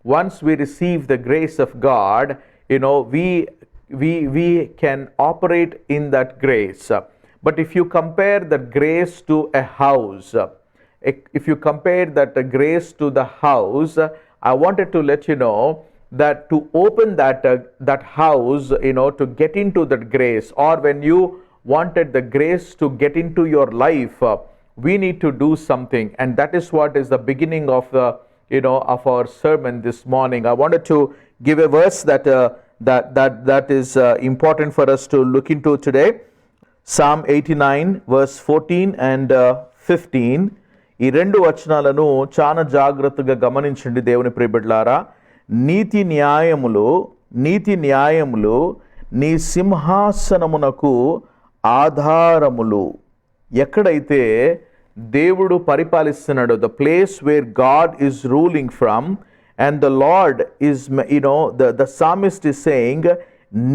once we receive the grace of God, we can operate in that grace. But if you compare the grace to a house, if you compare that grace to the house, I wanted to let you know that to open that house, to get into that grace, or when you wanted the grace to get into your life, we need to do something, and that is what is the beginning of the of our sermon this morning. I wanted to give a verse that is important for us to look into today. Psalm 89 verse 14 and 15. ఈ రెండు వచనాలను చాలా జాగ్రత్తగా గమనించండి దేవుని ప్రియబిడ్డలారా. నీతి న్యాయములు నీ సింహాసనమునకు ఆధారములు. ఎక్కడైతే దేవుడు పరిపాలిస్తున్నాడో, the place where God is ruling from, and the Lord is the psalmist is saying,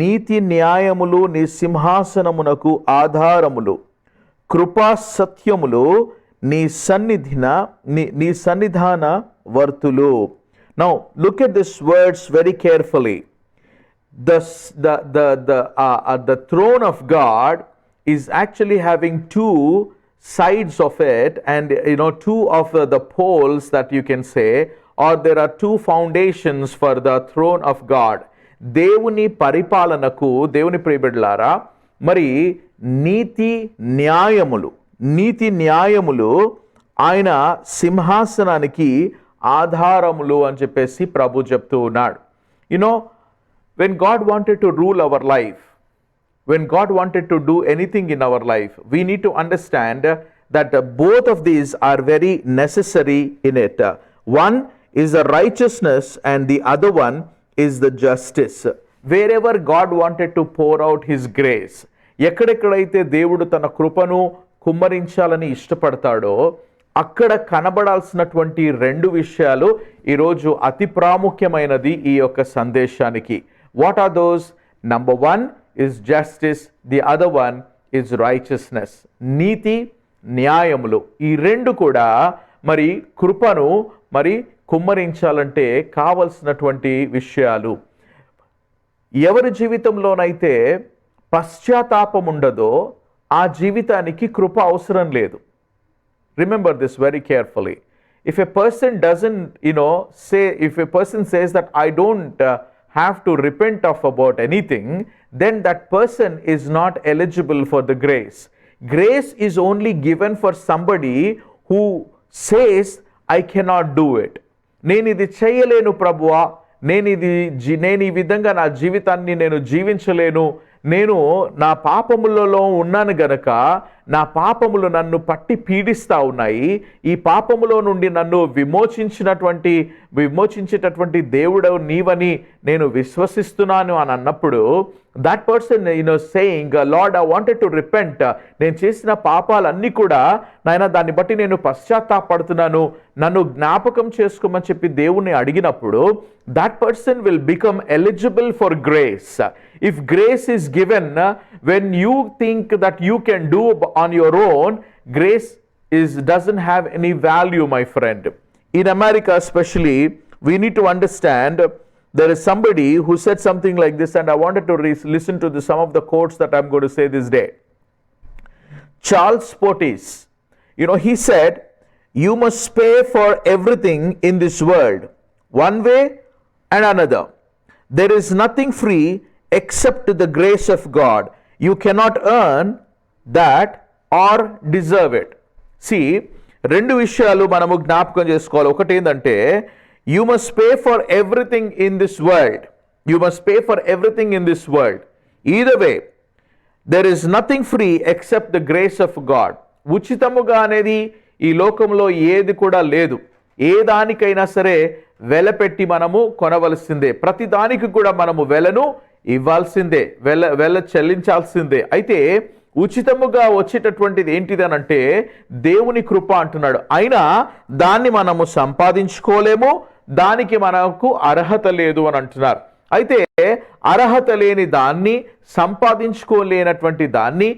నీతి న్యాయములు నీ సింహాసనమునకు ఆధారములు, కృపా సత్యములు నీ సన్నిధాన వర్తులు. Now look at these words very carefully. The throne of God is actually having two sides of it, and two of the poles that you can say, or there are two foundations for the throne of God. దేవుని పరిపాలనకు, దేవుని ప్రియబిడ్డలారా, మరి నీతి న్యాయములు ఆయన సింహాసనానికి ఆధారములు అని చెప్పేసి ప్రభు చెప్తూ ఉన్నాడు. When God wanted to rule our life, when God wanted to do anything in our life, we need to understand that both of these are very necessary in it. One is the righteousness and the other one is the justice. Wherever God wanted to pour out his grace, ఎక్కడెక్కడైతే దేవుడు తన కృపను కుమ్మరించాలని ఇష్టపడతాడో అక్కడ కనబడాల్సినటువంటి రెండు విషయాలు ఈరోజు అతి ప్రాముఖ్యమైనది ఈ యొక్క సందేశానికి. What are those? Number 1 is justice, the other one is righteousness. నీతి న్యాయములు, ఈ రెండు కూడా మరి కృపను మరి కుమ్మరించాలంటే కావలసినటువంటి విషయాలు. ఎవరి జీవితంలోనైతే పశ్చాత్తాపం ఉండదో ఆ జీవితానికి కృప అవసరం లేదు. Remember this very carefully. If a person doesn't, if a person says that I don't have to repent of about anything, then that person is not eligible for the grace. Grace is only given for somebody who says, I cannot do it. నేను ఇది చేయలేను ప్రభువా, నేను ఈ విధంగా నా జీవితాన్ని నేను జీవించలేను, నేను నా పాపములలో ఉన్నాను గనక నా పాపములు నన్ను పట్టి పీడిస్తా ఉన్నాయి, ఈ పాపములో నుండి నన్ను విమోచించేటటువంటి దేవుడు నీవని నేను విశ్వసిస్తున్నాను అని అన్నప్పుడు, that person saying, Lord, I wanted to repent, నేను చేసిన పాపాలన్నీ కూడా నాయన దాన్ని బట్టి నేను పశ్చాత్తాపడుతున్నాను, నన్ను జ్ఞాపకం చేసుకోమని చెప్పి దేవుణ్ణి అడిగినప్పుడు that person will become eligible for grace. If grace is given when you think that you can do on your own, grace doesn't have any value, my friend. In America especially, we need to understand, there is somebody who said something like this, and I wanted to listen to some of the quotes that I'm going to say this day. Charles Pottis, he said, you must pay for everything in this world, one way and another. There is nothing free except the grace of God. You cannot earn that or deserve it. See, రెండు విషయాలు మనము జ్ఞాపకం చేసుకోవాలి. ఒకటి ఏంటంటే, you must pay for everything in this world. You must pay for everything in this world. Either way, there is nothing free except the grace of God. ఉచితముగా అనేది ఈ లోకంలో ఏది కూడా లేదు. ఏ దానికైనా సరే వెల పెట్టి మనము కొనవలసిందే. ప్రతి దానికి కూడా మనము వెలను ఇవ్వాల్సిందే, వెల చెల్లించాల్సిందే. అయితే ఉచితముగా వచ్చేటటువంటిది ఏంటిదనంటే దేవుని కృప అంటున్నాడు. అయినా దాన్ని మనము సంపాదించుకోలేము, దానికి మనకు అర్హత లేదు అని అంటున్నారు. అయితే అర్హత లేని దాన్ని, సంపాదించుకోలేనటువంటి దాన్ని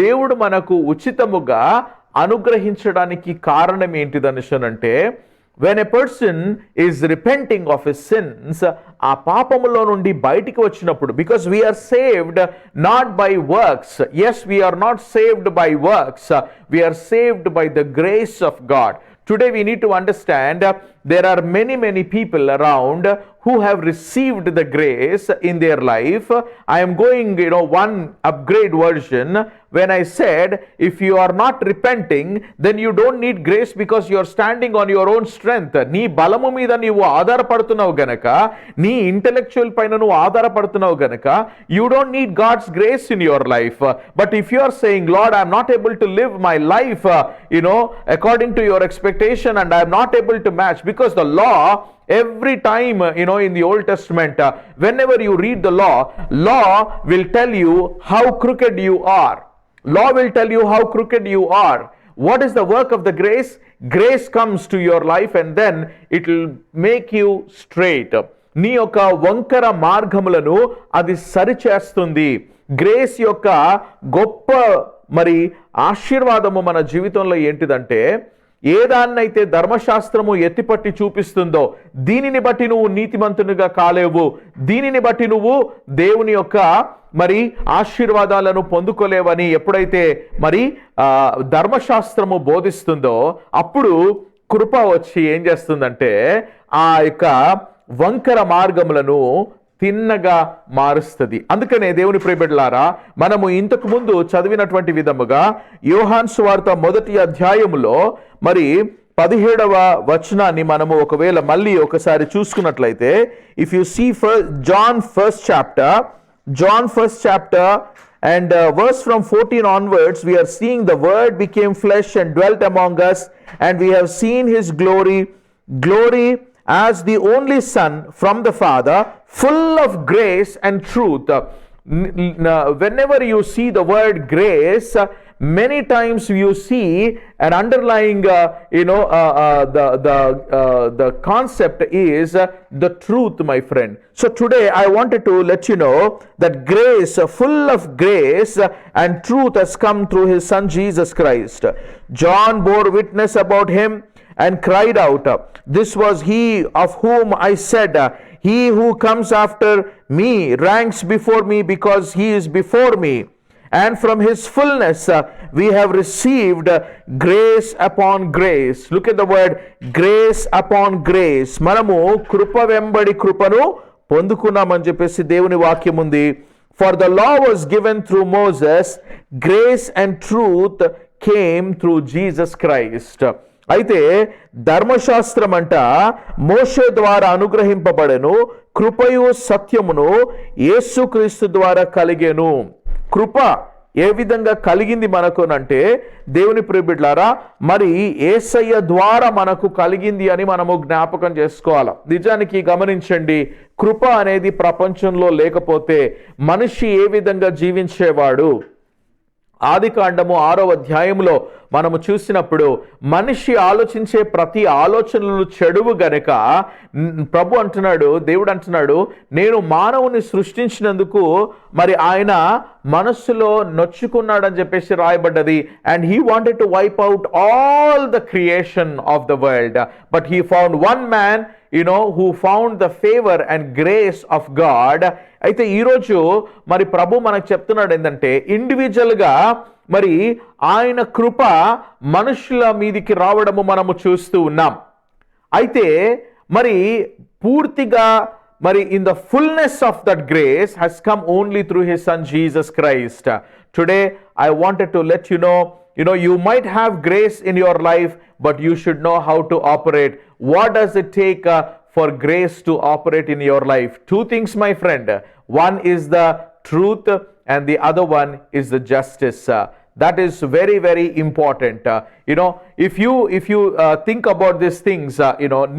దేవుడు మనకు ఉచితముగా అనుగ్రహించడానికి కారణం ఏంటిదనిషనంటే, when a person is repenting of his sins, ఆ పాపములో నుండి బయటికి వచ్చినప్పుడు, because we are saved not by works. Yes, we are not saved by works. We are saved by the grace of God. Today we need to understand there are many people around who have received the grace in their life. I am going, one upgrade version when I said if you are not repenting, then you don't need grace because you are standing on your own strength. నీ బలము మీద నీవు ఆధారపడుతున్నావు గనక, నీ intellectual పైన నువ్వు ఆధారపడుతున్నావు గనక, you don't need God's grace in your life. But if you are saying, Lord, I am not able to live my life according to your expectation, and I am not able to match, because the law, every time in the Old Testament, whenever you read the law will tell you how crooked you are. Law will tell you how crooked you are. What is the work of the grace? Grace comes to your life and then it will make you straight. నీ యొక్క వంకర మార్గములను అది సరిచేస్తుంది. Grace యొక్క గొప్ప ఆశీర్వాదము మన జీవితంలో ఏంటిదంటే, ఏదాన్నైతే ధర్మశాస్త్రము ఎత్తిపట్టి చూపిస్తుందో, దీనిని బట్టి నువ్వు నీతిమంతునిగా కాలేవు, దీనిని బట్టి నువ్వు దేవుని యొక్క ఆశీర్వాదాలను పొందుకోలేవని ఎప్పుడైతే ధర్మశాస్త్రము బోధిస్తుందో, అప్పుడు కృప వచ్చి ఏం చేస్తుందంటే ఆ యొక్క వంకర మార్గములను తిన్నగా మారుస్తుంది. అందుకనే దేవుని ప్రియబిడ్డలారా, మనము ఇంతకు ముందు చదివినటువంటి విధముగా యోహాను సువార్త 1వ అధ్యాయములో 17వ వచనాన్ని మనము ఒకవేళ మళ్ళీ ఒకసారి చూసుకున్నట్లయితే, if you see John 1st chapter and verse from 14 onwards, we are seeing the word became flesh and dwelt among us, and we have seen his glory as the only Son from the Father, full of grace and truth. Whenever you see the word grace, many times you see an underlying the concept is the truth, my friend. So today I wanted to let you know that grace, full of grace and truth, has come through his Son Jesus Christ. John bore witness about him and cried out, this was he of whom I said, he who comes after me ranks before me, because he is before me. And from his fullness we have received grace upon grace. Look at the word grace upon grace. మనము కృప వెంబడి కృపను పొందుకున్నామని చెప్పేసి దేవుని వాక్యం ఉంది. For the law was given through Moses, grace and truth came through Jesus Christ. అయితే ధర్మశాస్త్రం అంట మోషే ద్వారా అనుగ్రహింపబడెను, కృపయు సత్యమును యేసుక్రీస్తు ద్వారా కలిగెను. కృప ఏ విధంగా కలిగింది మనకు అంటే, దేవుని ప్రియబిడ్డలారా, యేసయ్య ద్వారా మనకు కలిగింది అని మనము జ్ఞాపకం చేసుకోవాలి. నిజానికి గమనించండి, కృప అనేది ప్రపంచంలో లేకపోతే మనిషి ఏ విధంగా జీవించేవాడు? ఆదికాండము 6వ అధ్యాయంలో మనము చూసినప్పుడు మనిషి ఆలోచించే ప్రతి ఆలోచనలు చెడువు గనుక ప్రభు అంటున్నాడు, దేవుడు అంటున్నాడు, నేను మానవుని సృష్టించినందుకు ఆయన మనస్సులో నొచ్చుకున్నాడని చెప్పేసి రాయబడ్డది. And he wanted to wipe out all the creation of the world, but he found one man who found the favor and grace of God. అయితే ఈరోజు ప్రభు మనకు చెప్తున్నాడు ఏంటంటే, ఇండివిజువల్గా ఆయన కృప మనుషుల మీదికి రావడము మనము చూస్తూ ఉన్నాం. అయితే పూర్తిగా in the fullness of that grace has come only through his Son Jesus Christ. Today I wanted to let you know, you might have grace in your life, but you should know how to operate. What does it take for grace to operate in your life? Two things, my friend. One is the truth and the other one is the justice. That is very, very important. If you think about these things,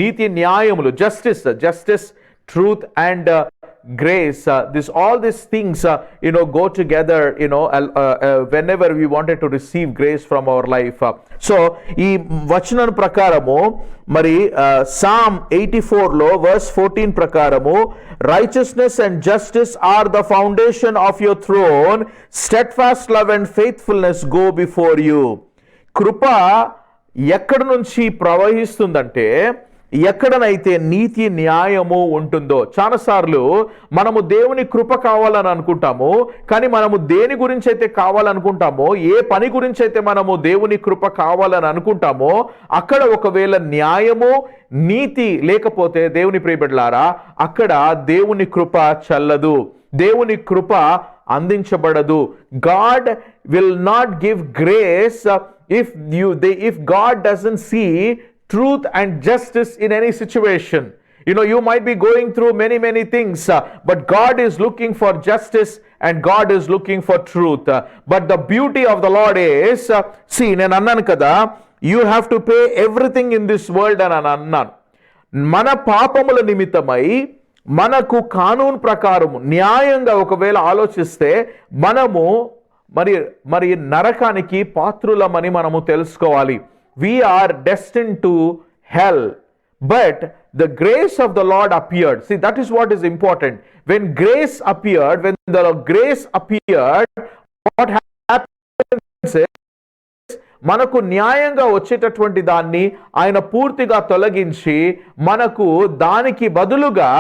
niti nyayamulu, justice, truth and grace, all these things go together whenever we wanted to receive grace from our life. So ee vachanam prakaramu Psalm 84 lo verse 14 prakaramu, righteousness and justice are the foundation of your throne, steadfast love and faithfulness go before you. కృప ఎక్కడి నుంచి ప్రవహిస్తుందంటే, ఎక్కడనైతే నీతి న్యాయము ఉంటుందో. చాలాసార్లు మనము దేవుని కృప కావాలని అనుకుంటాము, కానీ మనము దేని గురించి అయితే కావాలనుకుంటామో, ఏ పని గురించి అయితే మనము దేవుని కృప కావాలని అనుకుంటామో, అక్కడ ఒకవేళ న్యాయము నీతి లేకపోతే దేవుని ప్రియబిడ్డలారా, అక్కడ దేవుని కృప చల్లదు, దేవుని కృప అందించబడదు. God will not give grace if God doesn't see truth and justice in any situation. You might be going through many things, but God is looking for justice and God is looking for truth. But the beauty of the Lord is, see, నేను అన్నాను కదా, you have to pay everything in this world అని అన్నాను. మన పాపముల నిమిత్తమై మనకు కానూన్ ప్రకారం న్యాయంగా ఒకవేళ ఆలోచిస్తే మనము మరి నరకానికి పాత్రులమని మనము తెలుసుకోవాలి. We are destined to hell, but the grace of the Lord appeared. See, that is what is important. When the grace appeared, what happens is, మనకు న్యాయంగా వచ్చేటటువంటి దాన్ని ఆయన పూర్తిగా తొలగించి మనకు దానికి బదులుగా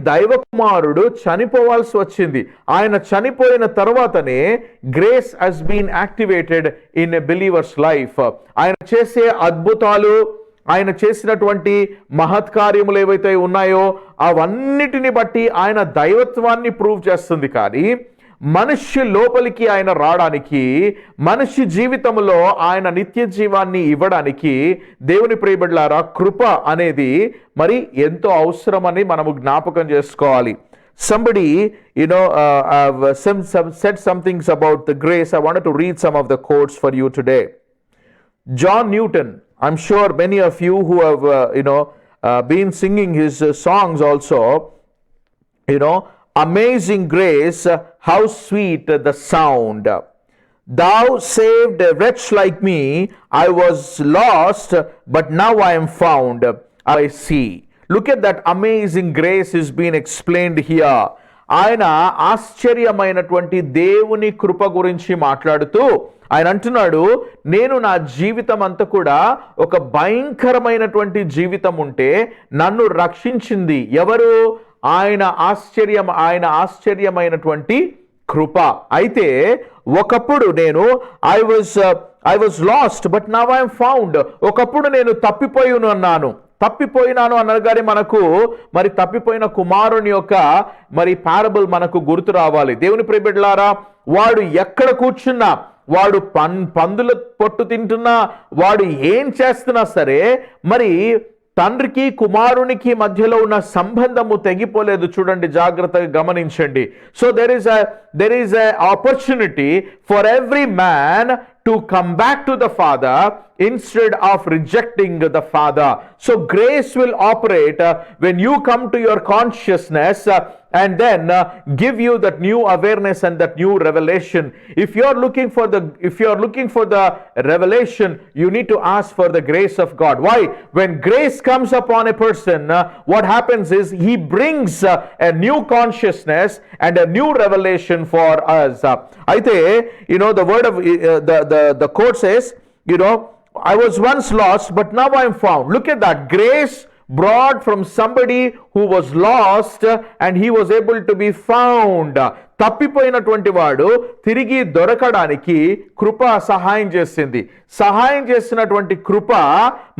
దైవ కుమారుడు చనిపోవాల్సి వచ్చింది. ఆయన చనిపోయిన తర్వాతనే grace has been activated in a believer's life. ఆయన చేసే అద్భుతాలు, ఆయన చేసినటువంటి మహత్కార్యములు ఏవైతే ఉన్నాయో అవన్నిటిని బట్టి ఆయన దైవత్వాన్ని ప్రూవ్ చేస్తుంది. కానీ మనిషి లోపలికి ఆయన రావడానికి, మనిషి జీవితంలో ఆయన నిత్య జీవాన్ని ఇవ్వడానికి దేవుని ప్రియబిడ్డలారా కృప అనేది మరి ఎంతో అవసరమని మనము జ్ఞాపకం చేసుకోవాలి. Somebody said some things about the grace. I wanted to read some of the quotes for you today. John Newton, I'm sure many of you who have been singing his songs also, amazing grace, how sweet the sound. Thou saved a wretch like me. I was lost, but now I am found. I see. Look at that amazing grace is being explained here. ఆయన ఆశ్చర్యమైనటువంటి దేవుని కృప గురించి మాట్లాడుతూ ఆయన అంటున్నాడు, నేను నా జీవితం అంతా కూడా ఒక భయంకరమైనటువంటి జీవితం ఉంటే నన్ను రక్షించింది ఎవరు? ఆయన ఆశ్చర్యమైనటువంటి కృప. అయితే ఒకప్పుడు నేను I was last but now I am found. ఒకప్పుడు నేను తప్పిపోయినాను అనగానే మనకు మరి తప్పిపోయిన కుమారుని యొక్క మరి పారబుల్ మనకు గుర్తు రావాలి. దేవుని ప్రియబిడ్డలారా, వాడు ఎక్కడ కూర్చున్నా, వాడు పందుల పొట్టు తింటున్నా, వాడు ఏం చేస్తున్నా సరే మరి తండ్రికి కుమారునికి మధ్యలో ఉన్న సంబంధము తెగిపోలేదు. చూడండి, జాగ్రత్తగా గమనించండి. So there is a opportunity for every man to come back to the Father instead of rejecting the Father. So grace will operate when you come to your consciousness and then give you that new awareness and that new revelation. If you are looking for the revelation, you need to ask for the grace of God. Why? When grace comes upon a person, what happens is he brings a new consciousness and a new revelation for us. Aithe, the word of the quote says, I was once lost, but now I am found. Look at that. Grace brought from somebody who was lost and he was able to be found. తప్పిపోయినటువంటి వాడు తిరిగి దొరకడానికి కృప సహాయం చేసినటువంటి కృప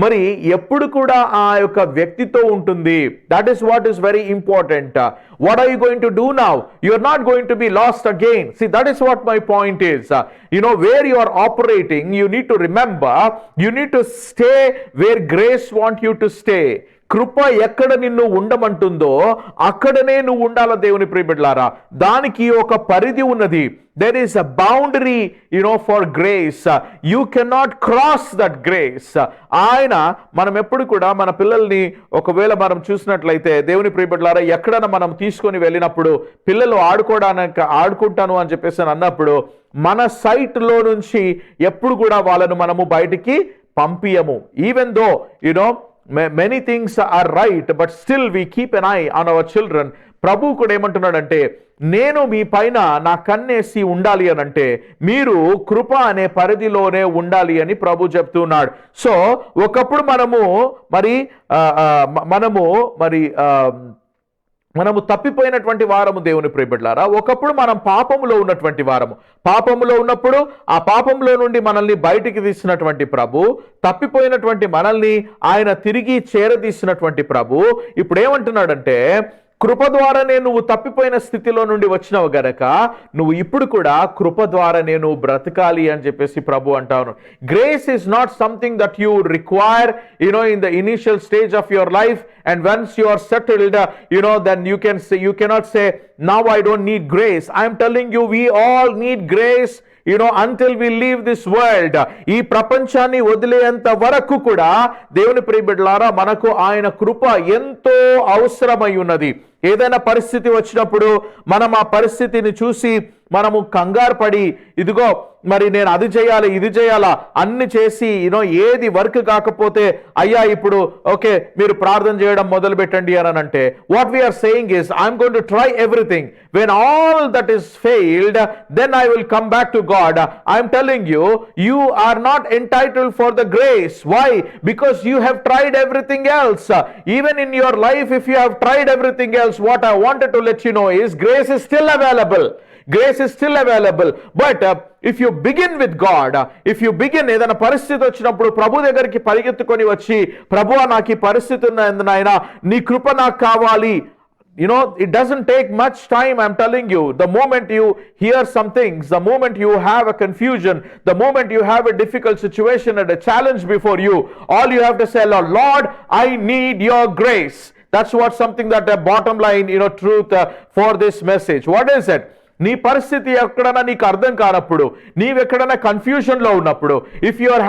మరి ఎప్పుడు కూడా ఆ యొక్క వ్యక్తితో ఉంటుంది. That is what is very important. What are you going to do now? You are not going to be lost again. See, that is what my point is. Where you are operating, you need to remember, you need to stay where grace want you to stay. కృప ఎక్కడ నిన్ను ఉండమంటుందో అక్కడనే నువ్వు ఉండాల. దేవుని ప్రియబిడ్డలారా, దానికి ఒక పరిధి ఉన్నది. There is a boundary, for grace. You cannot cross that grace. మనం ఎప్పుడు కూడా మన పిల్లల్ని ఒకవేళ మనం చూసినట్లయితే దేవుని ప్రియబిడ్డలారా, ఎక్కడైనా మనం తీసుకొని వెళ్ళినప్పుడు పిల్లలు ఆడుకుంటాను అని చెప్పేసి అన్నప్పుడు మన సైట్లో నుంచి ఎప్పుడు కూడా వాళ్ళను మనము బయటికి పంపియము. Even though many things are right, but still we keep an eye on our children. ప్రభువు కూడా ఏమంటున్నాడంటే, నేను మీ పైన నా కన్నేసి ఉండాలి అని అంటే మీరు కృప అనే పరిధిలోనే ఉండాలి అని ప్రభు చెప్తున్నాడు. సో ఒకప్పుడు మనము తప్పిపోయినటువంటి వారము దేవుని ప్రియబిడ్డలారా. ఒకప్పుడు మనం పాపములో ఉన్నటువంటి వారము. పాపములో ఉన్నప్పుడు ఆ పాపంలో నుండి మనల్ని బయటికి తీసినటువంటి ప్రభు, తప్పిపోయినటువంటి మనల్ని ఆయన తిరిగి చేరదీసినటువంటి ప్రభు ఇప్పుడు ఏమంటున్నాడంటే, కృప ద్వారానే నువ్వు తప్పిపోయిన స్థితిలో నుండి వచ్చినావు గనక నువ్వు ఇప్పుడు కూడా కృప ద్వారానే నువ్వు బ్రతకాలి అని చెప్పేసి ప్రభు అంటాను. Grace is not something that you require in the initial stage of your life, and once you are settled, then you cannot say, now I don't need grace. I am telling you, we all need grace until we leave this world. ఈ ప్రపంచాన్ని వదిలేంత వరకు కూడా దేవుని ప్రియబిడ్డలారా మనకు ఆయన కృప ఎంతో అవసరమై ఉన్నది. ఏదైనా పరిస్థితి వచ్చినప్పుడు మనం ఆ పరిస్థితిని చూసి మనము కంగారు పడి, ఇదిగో మరి నేను అది చేయాలి ఇది చేయాలా అన్ని చేసి ఏది వర్క్ కాకపోతే అయ్యా ఇప్పుడు ఓకే మీరు ప్రార్థన చేయడం మొదలు పెట్టండి అని అంటే, what we're saying is I'm going to try everything. When all that is failed, then I will come back to God. I'm telling you, you are not entitled for the grace. Why? Because you have tried everything else. Even in your life, if you have tried everything else, what I wanted to let you know is grace is still available. Grace is still available. But if you begin with God, if you begin ఏదైనా పరిస్థితి వచ్చినప్పుడు ప్రభు దగ్గరికి పరిగెత్తుకొని వచ్చి, ప్రభువా నాకు ఈ పరిస్థితి ఉన్నది నాయనా, నీ కృప నాకు కావాలి. It doesn't take much time, I'm telling you. The moment you hear some things, the moment you have a confusion, the moment you have a difficult situation and a challenge before you, all you have to say, Lord, I need your grace. That's what something that the bottom line, truth for this message. What is it? నీ పరిస్థితి ఎక్కడైనా నీకు అర్థం కానప్పుడు, నీవెక్కడైనా confusion లో ఉన్నప్పుడు, if you are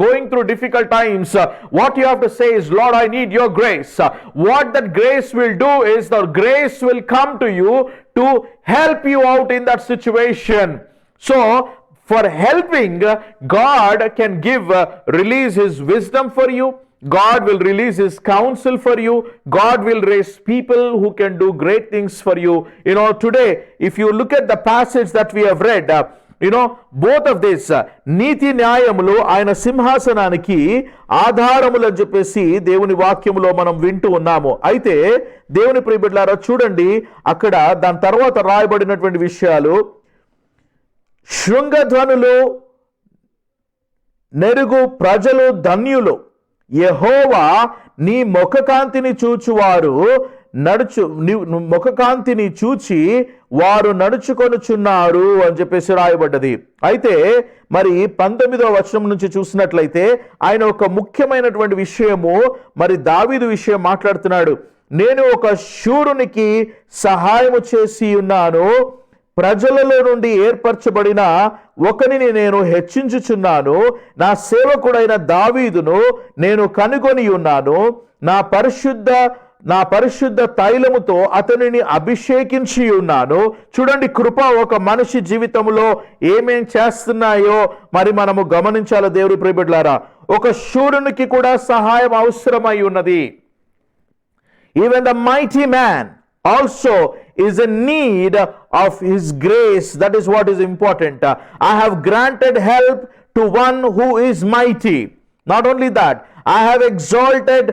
going through difficult times, what you have to say is, Lord, I need your grace. What that grace will do is the grace will come to you to help you out in that situation. So for helping, God can release his wisdom for you. God will release his counsel for you. God will raise people who can do great things for you. Today, if you look at the passage that we have read, both of this, నీతి న్యాయములు ఆయన సింహాసనానికి ఆధారములు అని చెప్పేసి దేవుని వాక్యములో మనం వింటూ ఉన్నాము. అయితే దేవుని ప్రియబిడ్డలారా చూడండి, అక్కడ దాని తర్వాత రాయబడినటువంటి విషయాలు, శృంగధ్వనులు నెరుగు ప్రజలు ధన్యులు, యెహోవా నీ ముఖకాంతిని చూచువారు ముఖకాంతిని చూచి వారు నడుచుకొనుచున్నారు అని చెప్పేసి రాయబడ్డది. అయితే మరి 19వ వచనం నుంచి చూసినట్లయితే ఆయన ఒక ముఖ్యమైనటువంటి విషయము, మరి దావీదు విషయం మాట్లాడుతున్నాడు. నేను ఒక శూరునికి సహాయము చేసి ఉన్నాను, ప్రజలలో నుండి ఏర్పరచబడిన ఒకనిని నేను హెచ్చించుచున్నాను, నా సేవకుడైన దావీదును నేను కనుగొని ఉన్నాను, నా పరిశుద్ధ తైలముతో అతనిని అభిషేకించి ఉన్నాను. చూడండి, కృప ఒక మనిషి జీవితంలో ఏమేం చేస్తున్నాయో మరి మనము గమనించాలి దేవుని ప్రియబిడ్డలారా. ఒక శూరునికి కూడా సహాయం అవసరమై ఉన్నది. Even the mighty man also is in need of his grace. That is what is important. I have granted help to one who is mighty. Not only that, I have exalted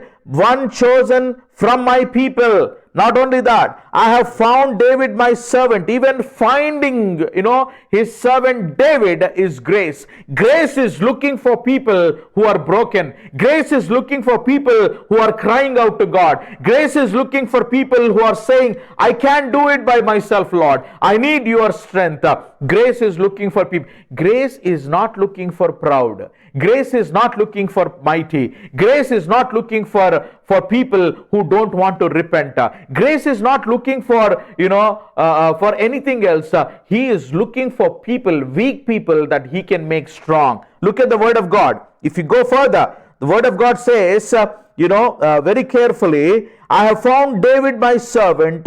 one chosen from my people. Not only that, I have found David my servant. Even finding his servant David is grace. Grace is looking for people who are broken. Grace is looking for people who are crying out to God. Grace is looking for people who are saying, I can't do it by myself, Lord, I need your strength. Grace is looking for people. Grace is not looking for proud. Grace is not looking for mighty. Grace is not looking for people who don't want to repent. Grace is not looking for for anything else. He is looking for people, weak people, that he can make strong. Look at the word of God. If you go further, the word of God says, very carefully, I have found David my servant.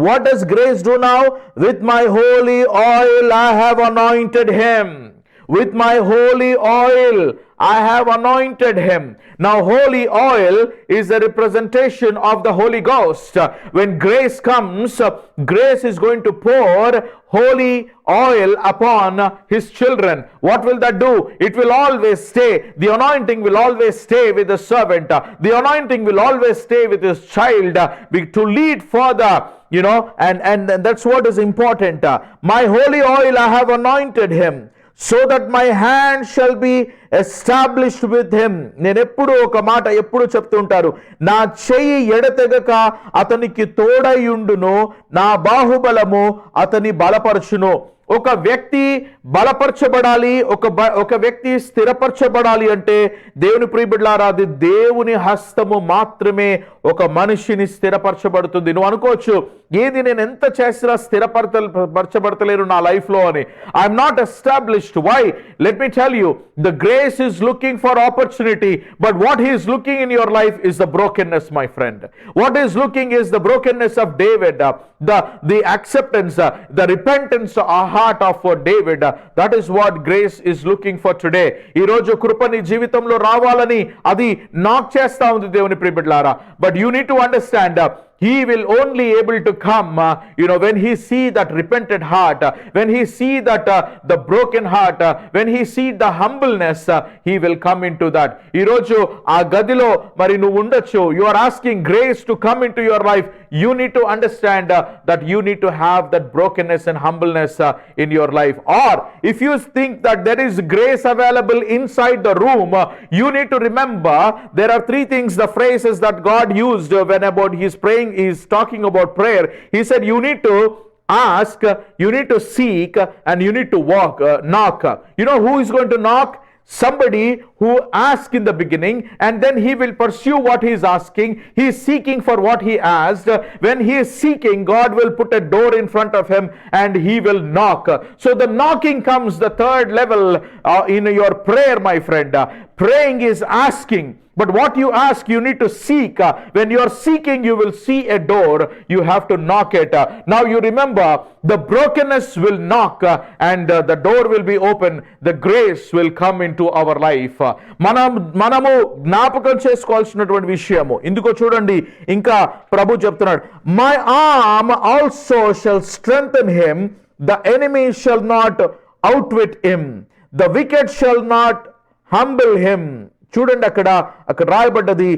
What does grace do now? With my holy oil I have anointed him. with my holy oil I have anointed him. Now holy oil is a representation of the Holy Ghost. When grace comes, grace is going to pour holy oil upon his children. What will that do? It will always stay. The anointing will always stay with the servant. The anointing will always stay with his child to lead further, and that's what is important. My holy oil I have anointed him, so that my hand shall be established with him. నేను ఎప్పుడు ఒక మాట ఎప్పుడు చెప్తుంటారు, నా చెయ్యి ఎడతెగక అతనికి తోడయుండును, నా బాహుబలము అతని బలపరచును. ఒక వ్యక్తి బలపరచబడాలి, ఒక వ్యక్తి స్థిరపరచబడాలి అంటే దేవుని ప్రియబిడ్డలారా, అది దేవుని హస్తము మాత్రమే ఒక మనిషిని స్థిరపరచబడుతుంది. నువ్వు అనుకోవచ్చు, ఏది నేను ఎంత చేసినా స్థిరపరచబడతలేరు నా లైఫ్ లో అని. I'm not established. Why? Let me tell you, the grace is looking for opportunity, but what he is looking in your life is the brokenness, my friend. What is looking is the brokenness of David, the acceptance, the repentance heart of David. That is what grace is looking for today. ఈ రోజు కృప నీ జీవితంలో రావాలని అది నాక్ చేస్తా ఉంది దేవుని ప్రియబిడ్డలారా. But you need to understand, he will only able to come when he see that repented heart, when he see that the broken heart, when he see the humbleness, he will come into that. Ee roju aa gadilo mari nu undachu, you are asking grace to come into your life. You need to understand that you need to have that brokenness and humbleness in your life. Or if you think that there is grace available inside the room, you need to remember there are three things, the phrases that God used when about he is praying, he is talking about prayer. He said you need to ask, you need to seek, and you need to knock. You know who is going to knock? Somebody who asked in the beginning, and then he will pursue what he is asking. He is seeking for what he asked. When he is seeking, God will put a door in front of him and he will knock. So the knocking comes, the third level in your prayer, my friend. Praying is asking, but what you ask, you need to seek. When you are seeking, you will see a door. You have to knock it. Now you remember, the brokenness will knock and the door will be open. The grace will come into our life. మనము జ్ఞాపకం చేసుకోవాల్సినటువంటి విషయము ఇందుకో చూడండి, ఇంకా ప్రభు చెప్తున్నాడు, my arm also shall strengthen him, the enemy shall not outwit him, the wicked shall not humble him. చూడండి, అక్కడ రాయబడ్డది,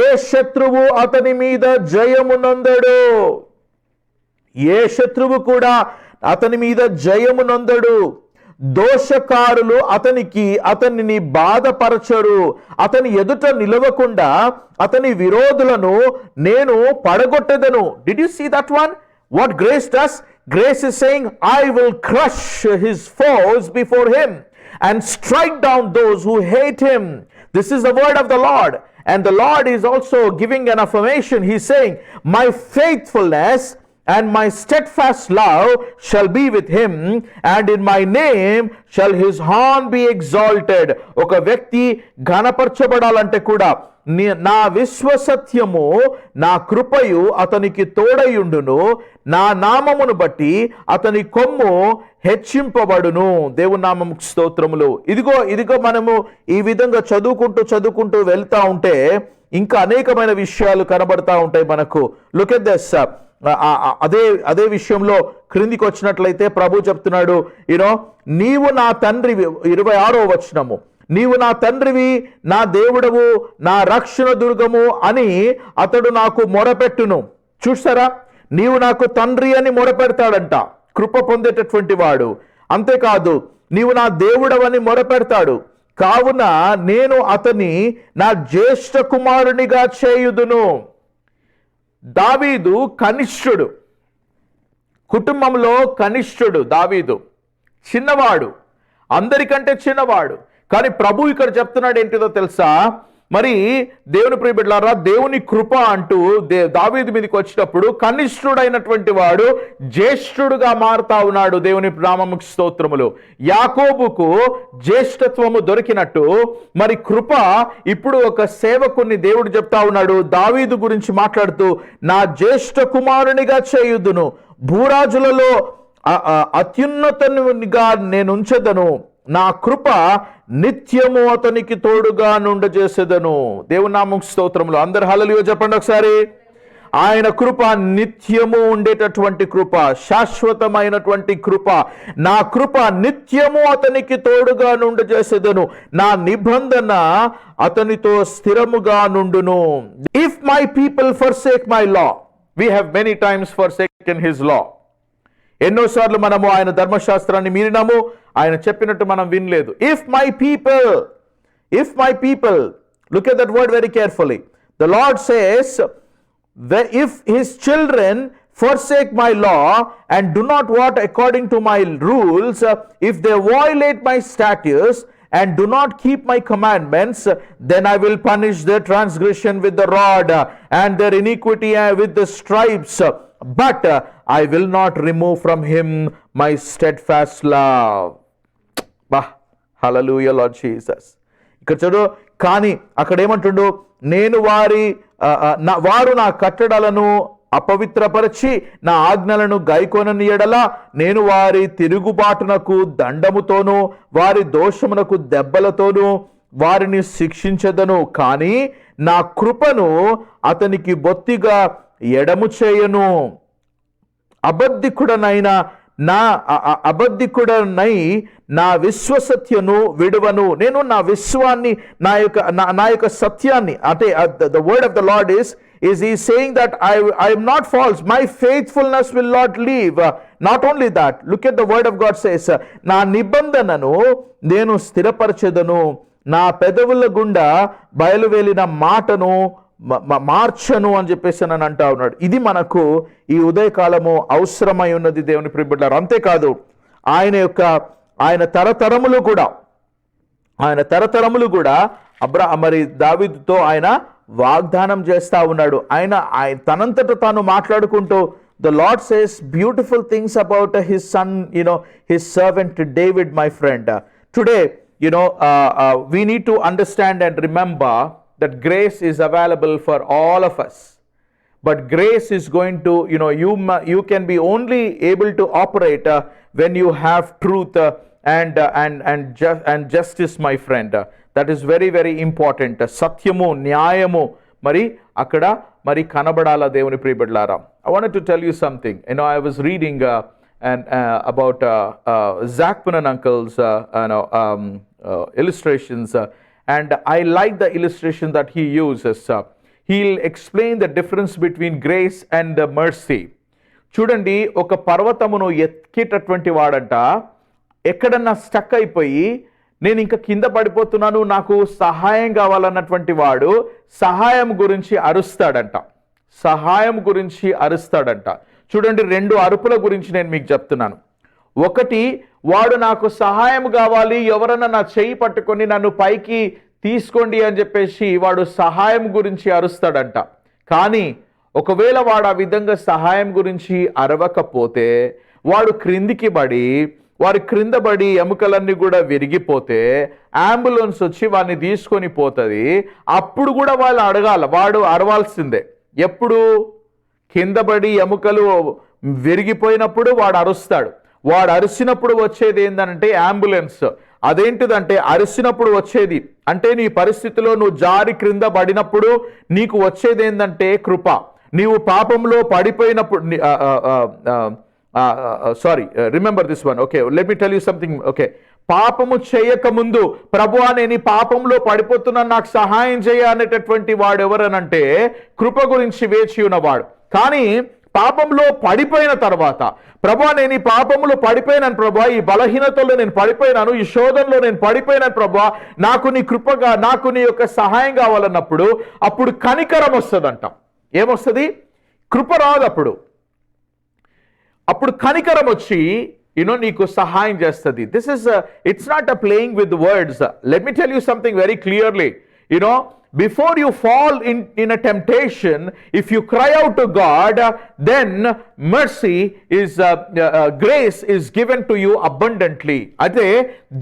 ఏ శత్రువు అతని మీద జయమునందడు, ఏ శత్రువు కూడా అతని మీద జయమునందడు, దోషకారులు అతనిని బాధపరచరు, అతని ఎదుట నిలవకుండా అతని విరోధులను నేను పడగొట్టెదను. Did you see that one? What grace does? Grace is saying, I will crush his foes before him and strike down those who hate him. This is the word of the Lord, and the Lord is also giving an affirmation. He is saying, my faithfulness and my steadfast love shall be with him, and in my name shall his horn be exalted. ఒక వ్యక్తి ఘనపరచబడాలంటే కూడా నా విశ్వసత్యము నా కృపయు అతనికి తోడయుండును, నా నామమును బట్టి అతని కొమ్ము హెచ్చింపబడును. దేవుని నామముకు స్తోత్రములు. ఇదిగో మనము ఈ విధంగా చదువుకుంటూ వెళ్తా ఉంటే ఇంకా అనేకమైన విషయాలు కనబడతా ఉంటాయి మనకు. Look at this. అదే విషయంలో క్రిందికి వచ్చినట్లయితే ప్రభు చెప్తున్నాడు, నీవు నా తండ్రివి, 26వ వచనము, నీవు నా తండ్రివి, నా దేవుడవు, నా రక్షణ దుర్గము అని అతడు నాకు మొరపెట్టును. చూసారా, నీవు నాకు తండ్రి అని మొరపెడతాడంట కృప పొందేటటువంటి వాడు. అంతేకాదు, నీవు నా దేవుడవని మొరపెడతాడు. కావున నేను అతని నా జ్యేష్ఠ కుమారునిగా చేయుదును. దావీదు కనిష్ఠుడు, కుటుంబంలో కనిష్ఠుడు. దావీదు చిన్నవాడు, అందరికంటే చిన్నవాడు. కానీ ప్రభు ఇక్కడ చెప్తున్నాడు ఏంటిదో తెలుసా? మరి దేవుని ప్రియబిడ్డలారా, దేవుని కృప అంటూ దావీదు మీదకి వచ్చినప్పుడు కనిష్ఠుడైనటువంటి వాడు జ్యేష్ఠుడుగా మారుతా ఉన్నాడు. దేవుని నామముకు స్తోత్రములు. యాకోబుకు జ్యేష్ఠత్వము దొరికినట్టు మరి కృప ఇప్పుడు ఒక సేవకుని దేవుడు చెప్తా ఉన్నాడు. దావీదు గురించి మాట్లాడుతూ, నా జ్యేష్ఠ కుమారునిగా చేయుదును, భూరాజులలో అత్యున్నతునిగా నేను ఉంచెదను, నా కృప నిత్యము అతనికి తోడుగా నుండజేసేదను. దేవుని నామముకు స్తోత్రములు. అందరు హల్లెలూయా చెప్పండి ఒకసారి. ఆయన కృప నిత్యము ఉండేటటువంటి కృప, శాశ్వతమైనటువంటి కృప. నా కృప నిత్యము అతనికి తోడుగా నుండజేసేదను, నా నిబంధన అతనితో స్థిరముగా నుండును. If my people forsake my law, we have many times forsaken his law. ఎన్నోసార్లు మనము ఆయన ధర్మశాస్త్రాన్ని మీరినాము, ఆయన చెప్పినట్టు మనం వినలేదు. If my people, look at that word very carefully. The Lord says, if his children forsake my law and do not walk according to my rules, if they violate my statutes and do not keep my commandments, then I will punish their transgression with the rod and their iniquity with the stripes, but I will not remove from him my steadfast love. Hallelujah, Lord Jesus. ఇక్కడ చూడు, కానీ అక్కడ ఏమంటుండు, నేను వారు నా కట్టడలను అపవిత్రపరిచి నా ఆజ్ఞలను గైకొనని యెడల నేను వారి తిరుగుబాటునకు దండముతోనూ వారి దోషమునకు దెబ్బలతోనూ వారిని శిక్షించదను, కానీ నా కృపను అతనికి బొత్తిగా ఎడము చేయను. అబద్ధికుడనై నా విశ్వసత్యను విడువను. నేను నా విశ్వాన్ని, నా యొక్క సత్యాన్ని, అంటే the word of the Lord is he saying that I am not false, my faithfulness will not leave. Not only that, look at the word of God says, నా నిబంధనను నేను స్థిరపరచెదను, నా పెదవుల గుండా బయలువెళ్ళిన మాటను మార్చను అని చెప్పేసి నన్ను అంటా ఉన్నాడు. ఇది మనకు ఈ ఉదయకాలము అవసరమై ఉన్నది దేవుని ప్రియబిడ్డలారా. అంతేకాదు, ఆయన తరతరములు కూడా మరి దావీదుతో ఆయన వాగ్దానం చేస్తా ఉన్నాడు. ఆయన తనంతట తాను మాట్లాడుకుంటూ, the Lord says beautiful things about his son, his servant David, my friend. Today, we need to understand and remember that grace is available for all of us, but grace is going to, you can be only able to operate when you have truth and justice, my friend. That is very, very important. సత్యము, న్యాయము మరి అక్కడ మరి కనబడాల దేవుని ప్రియబిడ్డలారా. I wanted to tell you something. I was reading about Zachman uncle's illustrations, and I like the illustration that he uses. He'll explain the difference between grace and mercy. చూడండి, ఒక పర్వతమును ఎక్కేటటువంటి వాడంట ఎక్కడన్నా stuck అయిపోయి నేను ఇంకా కింద పడిపోతున్నాను, నాకు సహాయం కావాలన్నటువంటి వాడు సహాయం గురించి అరుస్తాడంట. చూడండి, రెండు అరుపుల గురించి నేను మీకు చెప్తున్నాను. ఒకటి, వాడు నాకు సహాయం కావాలి, ఎవరన్నా నా చెయ్యి పట్టుకొని నన్ను పైకి తీసుకోండి అని చెప్పేసి వాడు సహాయం గురించి అరుస్తాడంట. కానీ ఒకవేళ వాడు ఆ విధంగా సహాయం గురించి అరవకపోతే వాడు క్రింద పడి ఎముకలన్నీ కూడా విరిగిపోతే అంబులెన్స్ వచ్చి వాడిని తీసుకొని పోతుంది. అప్పుడు కూడా వాడు అరవాల్సిందే. ఎప్పుడు? కింద పడి ఎముకలు విరిగిపోయినప్పుడు వాడు అరుస్తాడు. వాడు అరిసినప్పుడు వచ్చేది ఏంటంటే అంబులెన్స్. అదేంటిదంటే అరిసినప్పుడు వచ్చేది అంటే నీ పరిస్థితిలో నువ్వు జారి క్రింద పడినప్పుడు నీకు వచ్చేది ఏంటంటే కృప. నీవు పాపంలో పడిపోయినప్పుడు remember this one. Okay, let me tell you something. Okay, పాపము చేయక ముందు ప్రభువా నేను ఈ పాపంలో పడిపోతున్నాను, నాకు సహాయం చేయ అనేటటువంటి వాడు ఎవరనంటే కృప గురించి వేచి ఉన్నవాడు. కానీ పాపంలో పడిపోయిన తర్వాత, ప్రభువా నేను ఈ పాపంలో పడిపోయినాను ప్రభువా, ఈ బలహీనతలో నేను పడిపోయినాను, ఈ శోధనలో నేను పడిపోయినాను ప్రభువా, నాకు నీ కృపగా, నాకు నీ యొక్క సహాయం కావాలన్నప్పుడు అప్పుడు కనికరం వస్తుందంట. ఏమొస్తుంది? కృప రాదు. అప్పుడు కనికరం వచ్చి నీకు సహాయం చేస్తుంది. It's not a playing with words. Let me tell you something very clearly. before you fall in a temptation, if you cry out to God, then mercy is grace is given to you abundantly. అయితే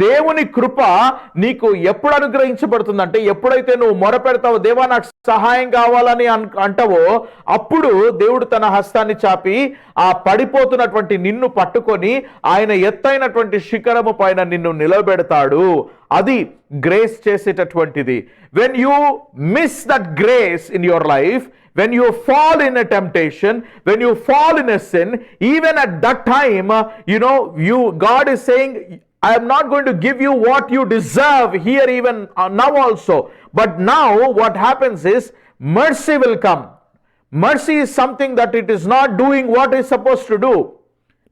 దేవుని కృప నీకు ఎప్పుడు అనుగ్రహించబడుతుందంటే, ఎప్పుడైతే నువ్వు మొరపెడతావో, దేవా నాకు సహాయం కావాలని అంటావో, అప్పుడు దేవుడు తన హస్తాన్ని చాపి ఆ పడిపోతున్నటువంటి నిన్ను పట్టుకొని ఆయన ఎత్తైనటువంటి శిఖరము పైన నిన్ను నిలబెడతాడు. అది grace చేసేటటువంటిది. When you miss that grace in your life, when you fall in a temptation, when you fall in a sin, even at that time, God is saying, I am not going to give you what you deserve here even now also. But now what happens is, mercy will come. Mercy is something that it is not doing what it's supposed to do.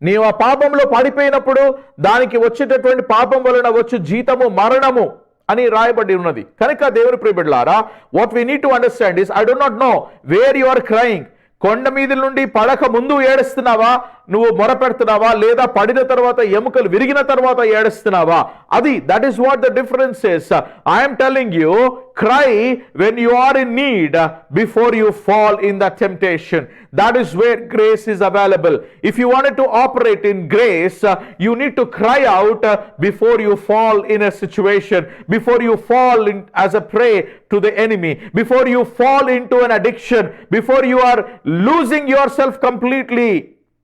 నీవు ఆ పాపంలో పడిపోయినప్పుడు దానికి వచ్చేటటువంటి పాపం వలన వచ్చు జీతము మరణము అని రాయబడి ఉన్నది. కనుక దేవుని ప్రియబిడ్డలారా, what we need to understand is, I do not know where you are crying. కొండ మీద నుండి పడక ముందు ఏడుస్తున్నావా, నువ్వు మొరపెడుతున్నావా, లేదా పడిన తర్వాత ఎముకలు విరిగిన తర్వాత ఏడుస్తున్నావా? అది that is what the difference is. I'm telling you, cry when you are in need before you fall in that temptation. That is where grace is available. If you wanted to operate in grace, you need to cry out before you fall in a situation, before you fall in as a prey to the enemy, before you fall into an addiction, before you are losing yourself completely.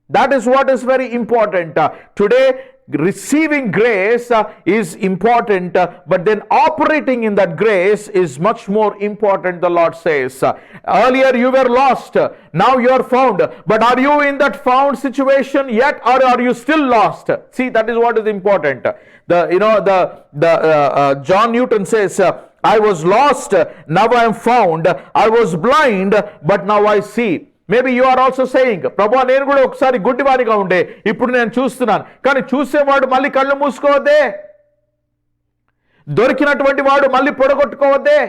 That is what is very important. Today, receiving grace is important, but then operating in that grace is much more important, the Lord says. Earlier you were lost, now you are found. But are you in that found situation yet, or are you still lost? See, that is what is important. John Newton says, I was lost, now I am found. I was blind, but now I see. Maybe you are also saying, ప్రభా నేను కూడా ఒకసారి గుడ్డివారిగా ఉండే, ఇప్పుడు నేను చూస్తున్నాను. కానీ చూసేవాడు మళ్ళీ కళ్ళు మూసుకోవద్దే, దొరికినటువంటి వాడు మళ్ళీ పొడగొట్టుకోవద్దే.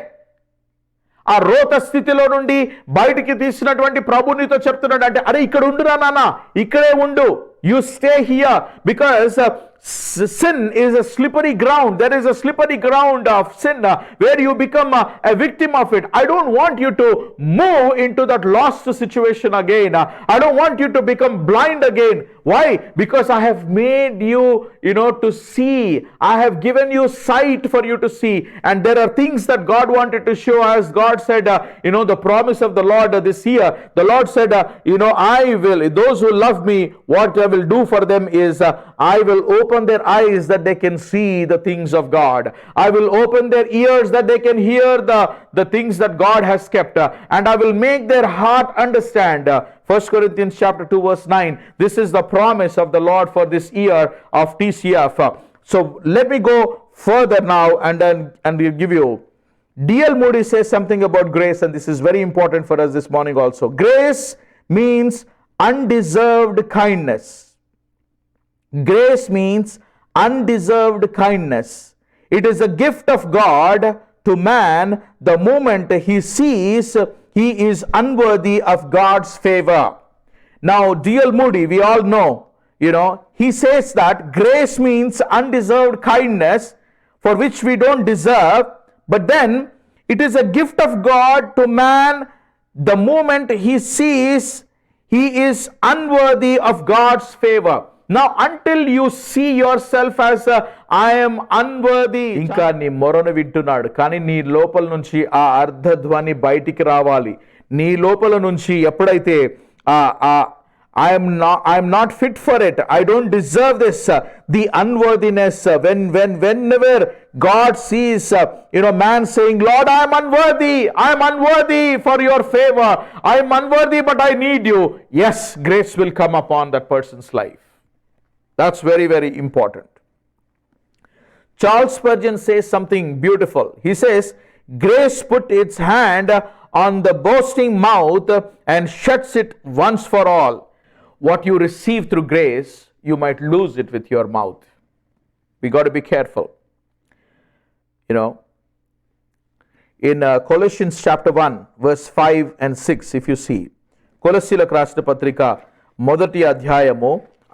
ఆ రోత స్థితిలో నుండి బయటికి తీసినటువంటి ప్రభు నీతో చెప్తున్నాడు అంటే, అరే ఇక్కడ ఉండురా నాన్న, ఇక్కడే ఉండు, you stay here, because sin is a slippery ground. There is a slippery ground of sin where you become a victim of it. I don't want you to move into that lost situation again. I don't want you to become blind again. Why? Because I have made you, to see. I have given you sight for you to see. And there are things that God wanted to show us. God said, the promise of the Lord this year, the Lord said, I will, those who love me, what I will do for them is, I will open their eyes that they can see the things of God. I will open their ears that they can hear the things that God has kept. And I will make their heart understand. 1 Corinthians chapter 2 verse 9. This is the promise of the Lord for this year of TCF. So let me go further now and we'll give you. D.L. Moody says something about grace, and this is very important for us this morning also. Grace means undeserved kindness. Grace means undeserved kindness. It is a gift of God to man the moment he sees he is unworthy of God's favor. Now, D.L. Moody, we all know, he says that grace means undeserved kindness for which we don't deserve, but then it is a gift of God to man the moment he sees he is unworthy of God's favor. Now, until you see yourself as I am unworthy, ఇంకా నీ మొరను వింటున్నాడు, కానీ నీ లోపల నుంచి ఆ అర్ధధ్వని బయటికి రావాలి. నీ లోపల నుంచి ఎప్పుడైతే I am not fit for it, I don't deserve this, the unworthiness, whenever God sees man saying, Lord, I am unworthy for your favor, I am unworthy but I need you, yes, grace will come upon that person's life. That's very, very important. Charles Spurgeon says something beautiful. He says, grace put its hand on the boasting mouth and shuts it once for all. What you receive through grace, you might lose it with your mouth. We got to be careful. In Colossians chapter 1, verse 5 and 6, if you see, కొలస్సీలకు రాసిన పత్రిక మొదటి అధ్యాయము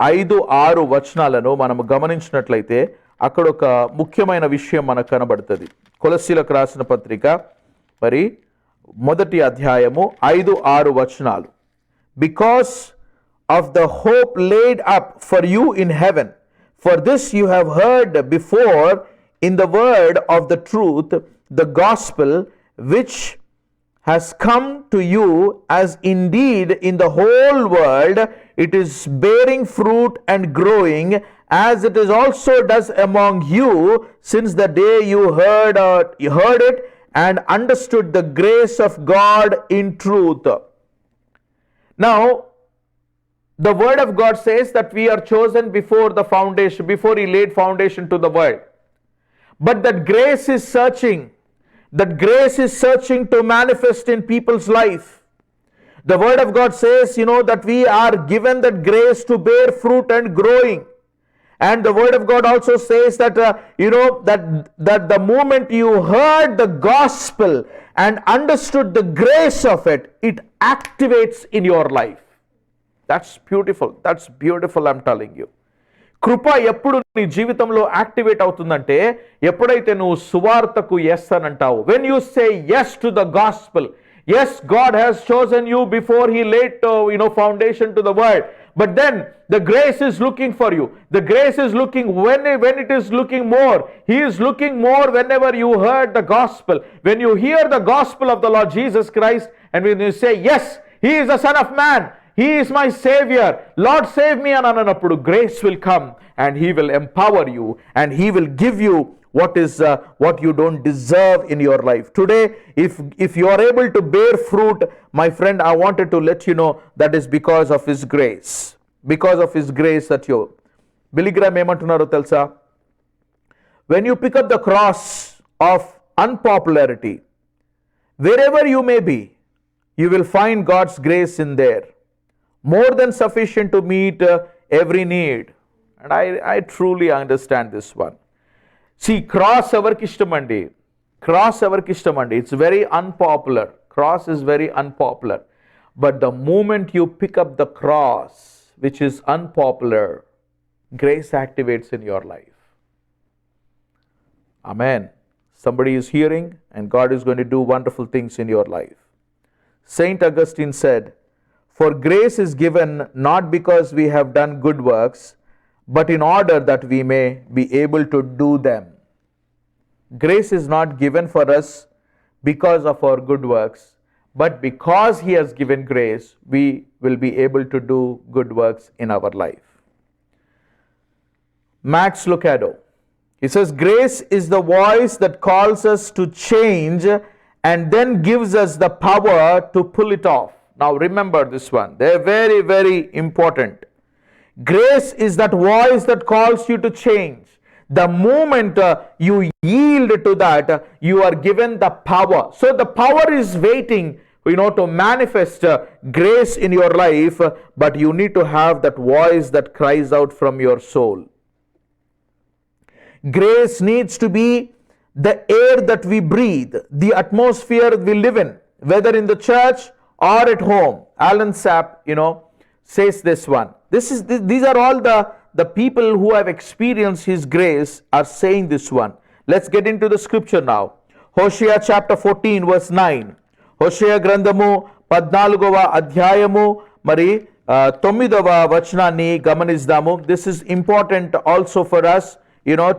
5-6 వచనాలను మనము గమనించినట్లయితే అక్కడ ఒక ముఖ్యమైన విషయం మనకు కనబడుతుంది. కొలస్సీలకు రాసిన పత్రిక మరి మొదటి అధ్యాయము 5-6 వచనాలు. Because of the hope laid up for you in heaven, for this you have heard before in the word of the truth, the gospel, which has come to you, as indeed in the whole world it is bearing fruit and growing, as it is also does among you, since the day you heard it and understood the grace of God in truth. Now, the word of God says that we are chosen before the foundation, before he laid foundation to the world. But that grace is searching. That grace is searching to manifest in people's life. The word of God says, that we are given that grace to bear fruit and growing. And the word of God also says that, that the moment you heard the gospel and understood the grace of it, it activates in your life. That's beautiful. That's beautiful, I'm telling you. కృప ఎప్పుడు నీ జీవితంలో activate అవుతుందంటే ఎప్పుడైతే నువ్వు సువార్తకు yes అని అంటావు. When you say yes to the gospel, yes God has chosen you before he laid foundation to the world, but then the grace is looking for you. The grace is looking when it is looking more. He is looking more whenever you heard the gospel. When you hear the gospel of the Lord Jesus Christ, and when you say yes, he is the Son of Man, he is my savior, Lord save me అని అన్నప్పుడు grace will come and he will empower you and he will give you what you don't deserve in your life. Today, if you are able to bear fruit, my friend, I wanted to let you know that is because of his grace. Because of his grace that you. Billy Graham ఏమంటున్నారో తెలుసా? When you pick up the cross of unpopularity, wherever you may be, you will find God's grace in there, more than sufficient to meet every need. And I truly understand this one. See, cross ఎవరికి ఇష్టమండి? Cross ఎవరికి ఇష్టమండి? It's very unpopular. Cross is very unpopular. But the moment you pick up the cross, which is unpopular, grace activates in your life. Amen. Somebody is hearing and God is going to do wonderful things in your life. Saint Augustine said, "For grace is given not because we have done good works, but in order that we may be able to do them." Grace is not given for us because of our good works, but because he has given grace, we will be able to do good works in our life. Max Lucado, he says, grace is the voice that calls us to change and then gives us the power to pull it off. Now remember this one. They're very, very important. Grace is that voice that calls you to change. The moment you yield to that, you are given the power. So the power is waiting, to manifest grace in your life, but you need to have that voice that cries out from your soul. Grace needs to be the air that we breathe, the atmosphere we live in, whether in the church or at home. Alan Sapp, says this one. These are all the people who have experienced his grace are saying this one. Let's get into the scripture now. Hosea chapter 14 verse 9. Hosea గ్రంథము 14వ అధ్యాయము మరి 9వ వచనాన్ని గమనిద్దాము. This is important also for us,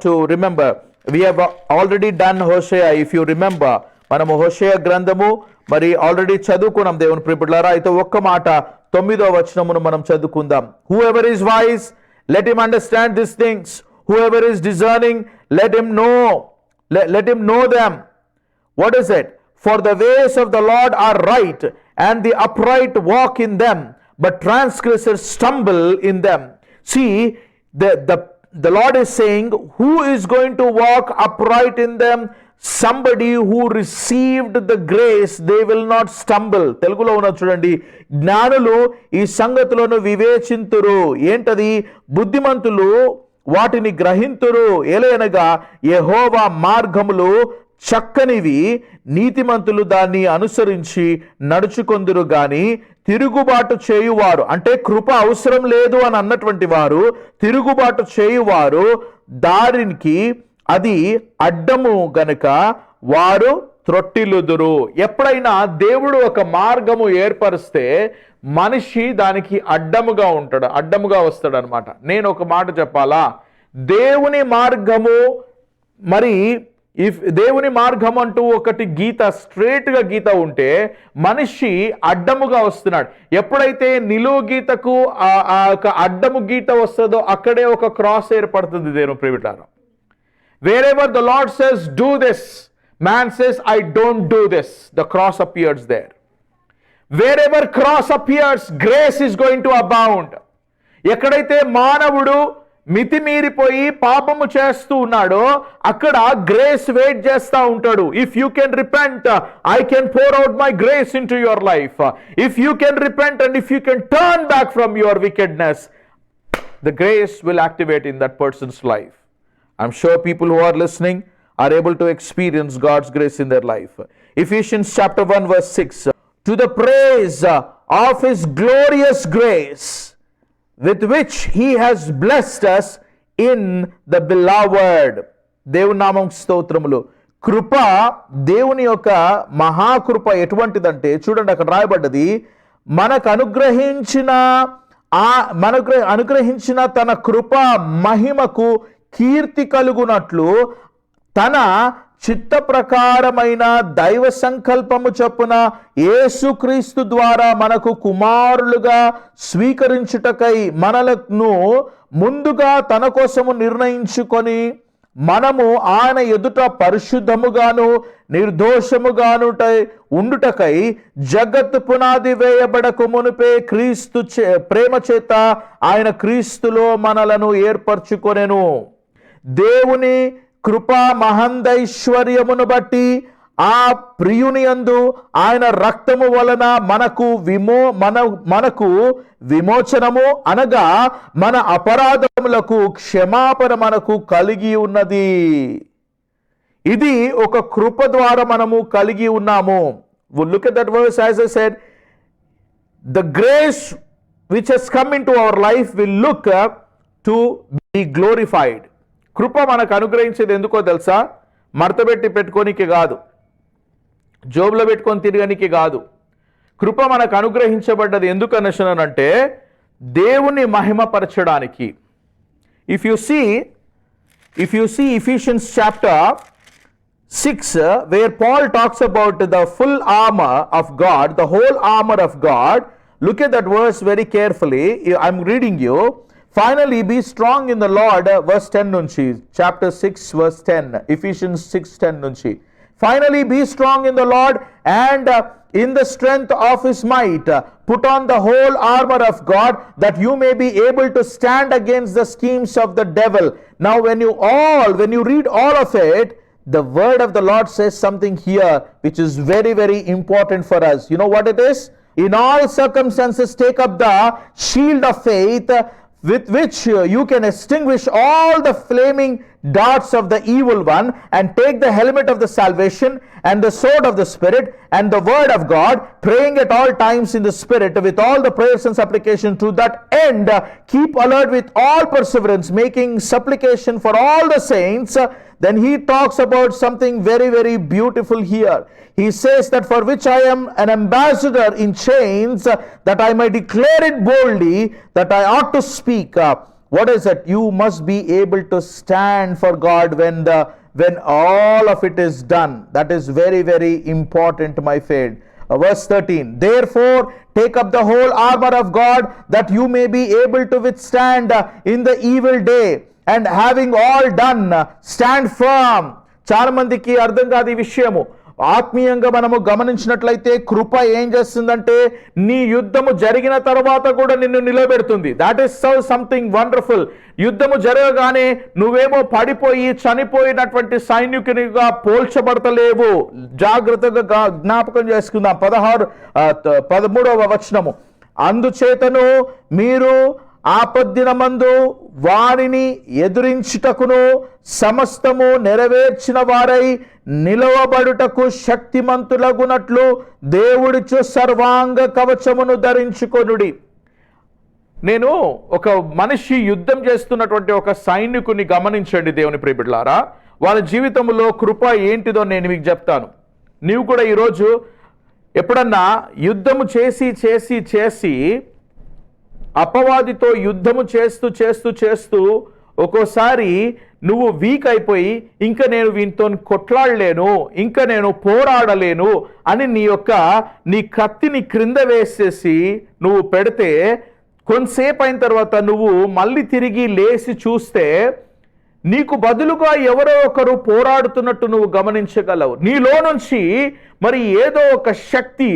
to remember. We have already done Hosea, if you remember. మనము హోషేయ గ్రంథము మరి already చదువుకున్నాం దేవుని ప్రియబిడ్డలారా. అయితే ఒక్క మాట 9వ వచనమును మనం చదువుకుందాం. Whoever is wise, let him understand these things. Whoever is discerning, let him know them. What is it? For the ways of the Lord are right, and the upright walk in them, but transgressors stumble in them. See, the Lord is saying, who is going to walk upright in them? Somebody who received the grace, they will not stumble. తెలుగులో ఉన్న చూడండి, జ్ఞానులు ఈ సంగతులను వివేచింతురు. ఏంటది? బుద్ధిమంతులు వాటిని గ్రహింతురు. ఎలయనగా యెహోవా మార్గములు చక్కనివి, నీతిమంతులు దాన్ని అనుసరించి నడుచుకొందురు గాని తిరుగుబాటు చేయువారు, అంటే కృప అవసరం లేదు అని అన్నటువంటి వారు, తిరుగుబాటు చేయువారు దారికి అది అడ్డము గనుక వారు త్రొట్టిల్లుదురు. ఎప్పుడైనా దేవుడు ఒక మార్గము ఏర్పరిస్తే మనిషి దానికి అడ్డముగా వస్తాడు అనమాట. నేను ఒక మాట చెప్పాలా, దేవుని మార్గము, మరి దేవుని మార్గం అంటూ ఒకటి గీత, స్ట్రేట్గా గీత ఉంటే మనిషి అడ్డముగా వస్తున్నాడు. ఎప్పుడైతే నిలువు గీతకు ఒక అడ్డము గీత వస్తుందో అక్కడే ఒక క్రాస్ ఏర్పడుతుంది. దేవుని ప్రియమిట్లారా, wherever the Lord says do this, man says I don't do this, the cross appears there. Wherever cross appears, grace is going to abound. ఎక్కడైతే మానవుడు మితిమీరిపోయి పాపము చేస్తూ ఉన్నాడో అక్కడ గ్రేస్ వెయిట్ చేస్తూ ఉంటాడు. If you can repent, I can pour out my grace into your life. If you can repent and if you can turn back from your wickedness, the grace will activate in that person's life. I'm sure people who are listening are able to experience God's grace in their life. Ephesians chapter 1 verse 6. To the praise of His glorious grace, with which He has blessed us in the beloved. దేవుని నామం స్తోత్రములు. కృప, దేవుని యొక్క మహాకృప ఎటువంటిదంటే చూడండి, అక్కడ రాయబడ్డది, మనకు అనుగ్రహించిన తన కృప మహిమకు కీర్తి కలుగునట్లు తన చిత్త ప్రకారమైన దైవ సంకల్పము చొప్పున యేసుక్రీస్తు ద్వారా మనకు కుమారులుగా స్వీకరించుటకై మనలను ముందుగా తన కోసము నిర్ణయించుకొని మనము ఆయన ఎదుట పరిశుద్ధముగాను నిర్దోషముగాను ఉండుటకై జగత్తు పునాది వేయబడకు మునిపే క్రీస్తు ప్రేమ చేత ఆయన క్రీస్తులో మనలను ఏర్పరచుకొనెను. దేవుని కృపా మహందైశ్వర్యమును బట్టి ఆ ప్రియుని యందు ఆయన రక్తము వలన మనకు విమోచనము అనగా మన అపరాధములకు క్షమాపణ మనకు కలిగి ఉన్నది. ఇది ఒక కృప ద్వారా మనము కలిగి ఉన్నాము. Look at that verse. As I said, the grace which has come into our life will look to be glorified. కృప మనకు అనుగ్రహించేది ఎందుకో తెలుసా? మడతబెట్టి పెట్టుకోనికి కాదు, జోబులో పెట్టుకొని తిరగనికి కాదు. కృప మనకు అనుగ్రహించబడ్డది ఎందుకు అనొచ్చునంటే దేవుని మహిమపరచడానికి. If you see Ephesians chapter 6, where Paul talks about the full armor of God, the whole armor of God, look at that verse very carefully. I'm reading you. Finally be strong in the Lord, verse 10 nunchi, chapter 6 verse 10, Ephesians 6:10 nunchi. Finally be strong in the Lord and in the strength of His might. Put on the whole armor of God, that you may be able to stand against the schemes of the devil. Now when you read all of it, the word of the Lord says something here which is very, very important for us. You know what it is? In all circumstances take up the shield of faith, with which you can extinguish all the flaming darts of the evil one, and take the helmet of the salvation and the sword of the Spirit and the word of God, praying at all times in the Spirit with all the prayers and supplication. To that end keep alert with all perseverance, making supplication for all the saints. Then he talks about something very, very beautiful here. He says that for which I am an ambassador in chains, that I may declare it boldly, that I ought to speak. What is it? You must be able to stand for God when all of it is done. That is very, very important, my friend. Verse 13, therefore take up the whole armor of God, that you may be able to withstand in the evil day, and having all done, stand firm. చాలా మందికి అర్థం కాదు ఈ విషయము. ఆత్మీయంగా మనము గమనించినట్లయితే కృప ఏం చేస్తుందంటే నీ యుద్ధము జరిగిన తర్వాత కూడా నిన్ను నిలబెడుతుంది. That is something wonderful. యుద్ధము జరగగానే నువ్వేమో పడిపోయి చనిపోయినటువంటి సైనికునిగా పోల్చబడతలేవు. జాగ్రత్తగా జ్ఞాపకం చేసుకుందాం. 13వ వచనము, అందుచేతను మీరు ఆపద్దినమందు వారిని ఎదురించుటకును సమస్తము నెరవేర్చిన వారై నిలవబడుటకు శక్తిమంతులగునట్లు దేవుడిచ్చు సర్వాంగ కవచమును ధరించుకొనుడి. నేను ఒక మనిషి యుద్ధం చేస్తున్నటువంటి ఒక సైనికుని గమనించండి దేవుని ప్రియబిడ్డలారా. వాళ్ళ జీవితంలో కృప ఏంటిదో నేను మీకు చెప్తాను. నీవు కూడా ఈరోజు ఎప్పుడన్నా యుద్ధము చేసి చేసి చేసి అపవాదితో యుద్ధము చేస్తూ చేస్తూ చేస్తూ ఒక్కోసారి నువ్వు వీక్ అయిపోయి ఇంకా నేను వీనితో కొట్లాడలేను, ఇంకా నేను పోరాడలేను అని నీ కత్తిని క్రింద వేసేసి నువ్వు పెడితే కొంతసేపు అయిన తర్వాత నువ్వు మళ్ళీ తిరిగి లేచి చూస్తే నీకు బదులుగా ఎవరో ఒకరు పోరాడుతున్నట్టు నువ్వు గమనించగలవు. నీలో నుంచి మరి ఏదో ఒక శక్తి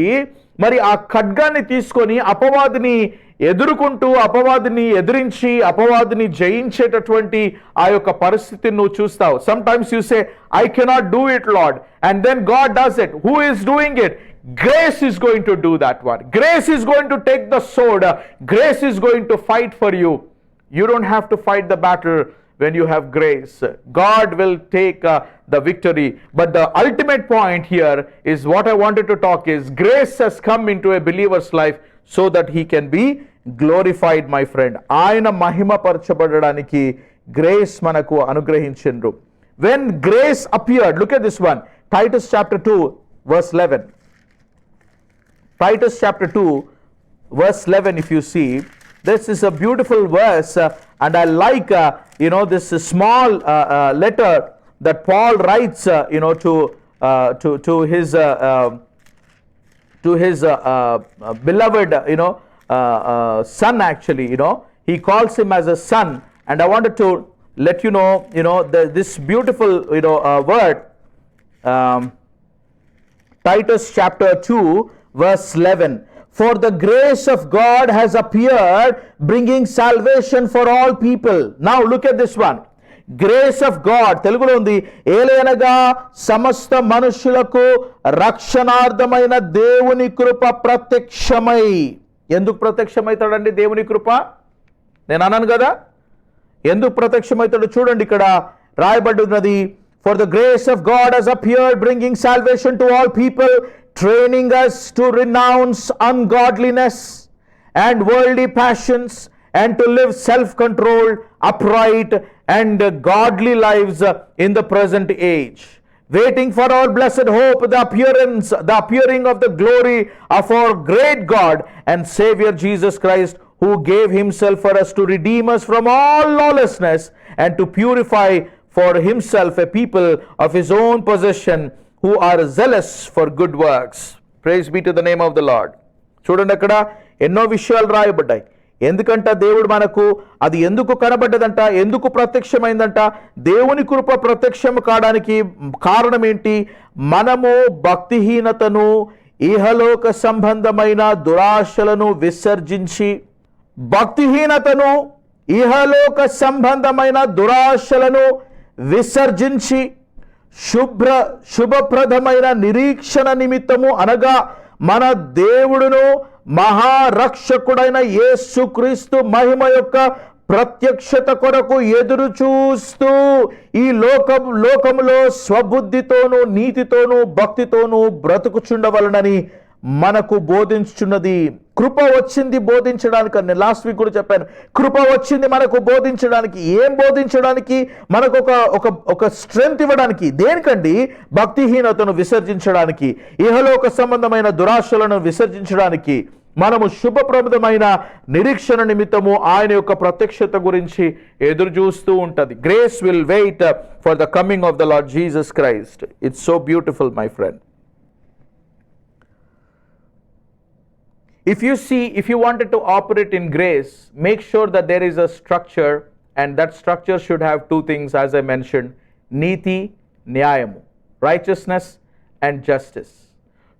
మరి ఆ ఖడ్గాన్ని తీసుకొని అపవాదిని ఎదుర్కొంటూ అపవాదిని ఎదిరించి అపవాదిని జయించేటటువంటి ఆ యొక్క పరిస్థితిని నువ్వు చూస్తావు. Sometimes you say I cannot do it Lord, and then God does it. Who is doing it? Grace is going to do that one. Grace is going to take the sword. Grace is going to fight for you. You don't have to fight the battle when you have grace. God will take the victory. But the ultimate point here is what I wanted to talk is grace has come into a believer's life so that he can be glorified, my friend. ఆయన మహిమపరచబడడానికి grace మనకు అనుగ్రహించిండ్రు. When grace appeared, look at this one. Titus chapter 2 verse 11. Titus chapter 2 verse 11, if you see, this is a beautiful verse, and I like this small letter that Paul writes to his beloved son. Actually, he calls him as a son, and I wanted to let you know this beautiful word, Titus chapter 2 verse 11. For the grace of God has appeared, bringing salvation for all people. Now look at this one. Grace of God, తెలుగులో ఉంది, ఏలయనగా సమస్త మనుషులకు రక్షణార్థమైన దేవుని కృప ప్రత్యక్షమై. ఎందుకు ప్రత్యక్షమవుతాడండి దేవుని కృప? నేను అన్నాను కదా ఎందుకు ప్రత్యక్షమవుతాడు. చూడండి ఇక్కడ రాయబడి ఉన్నది, for the grace of God has appeared, bringing salvation to all people, training us to renounce ungodliness and worldly passions, and to live self-controlled, upright, and godly lives in the present age, waiting for our blessed hope, the appearing of the glory of our great God and Savior Jesus Christ, who gave himself for us to redeem us from all lawlessness and to purify for himself a people of his own possession, who are zealous for good works. Praise be to the name of the Lord. చూడండి అక్కడ ఎన్నో విషయాలు రాయబడ్డాయి. ఎందుకంట దేవుడు మనకు అది ఎందుకు కనబడ్డదంట, ఎందుకు ప్రత్యక్షమైందంట, దేవుని కృప ప్రత్యక్షం కావడానికి కారణం ఏంటి? మనము భక్తిహీనతను, ఇహలోక సంబంధమైన దురాశలను విసర్జించి, భక్తిహీనతను, ఇహలోక సంబంధమైన దురాశలను విసర్జించి శుభప్రదమైన నిరీక్షణ నిమిత్తము, అనగా మన దేవుడును మహారక్షకుడైన యేసుక్రీస్తు మహిమ యొక్క ప్రత్యక్షత కొరకు ఎదురు చూస్తూ ఈ లోకములో స్వబుద్ధితోనూ నీతితోనూ భక్తితోనూ బ్రతుకుచుండవలనని మనకు బోధించుచున్నది. కృప వచ్చింది బోధించడానికి. నేను లాస్ట్ వీక్ కూడా చెప్పాను, కృప వచ్చింది మనకు బోధించడానికి. ఏం బోధించడానికి? మనకు ఒక స్ట్రెంగ్త్ ఇవ్వడానికి. దేనికండి? భక్తిహీనతను విసర్జించడానికి, ఇహలోక సంబంధమైన దురాశలను విసర్జించడానికి. మనము శుభప్రదమైన నిరీక్షణ నిమిత్తము ఆయన యొక్క ప్రత్యక్షత గురించి ఎదురు చూస్తూ ఉంటది. Grace will wait for the coming of the Lord Jesus Christ. It's so beautiful, my friend. If you wanted to operate in grace, make sure that there is a structure, and that structure should have two things, as I mentioned: niti, nyayamu, righteousness and justice.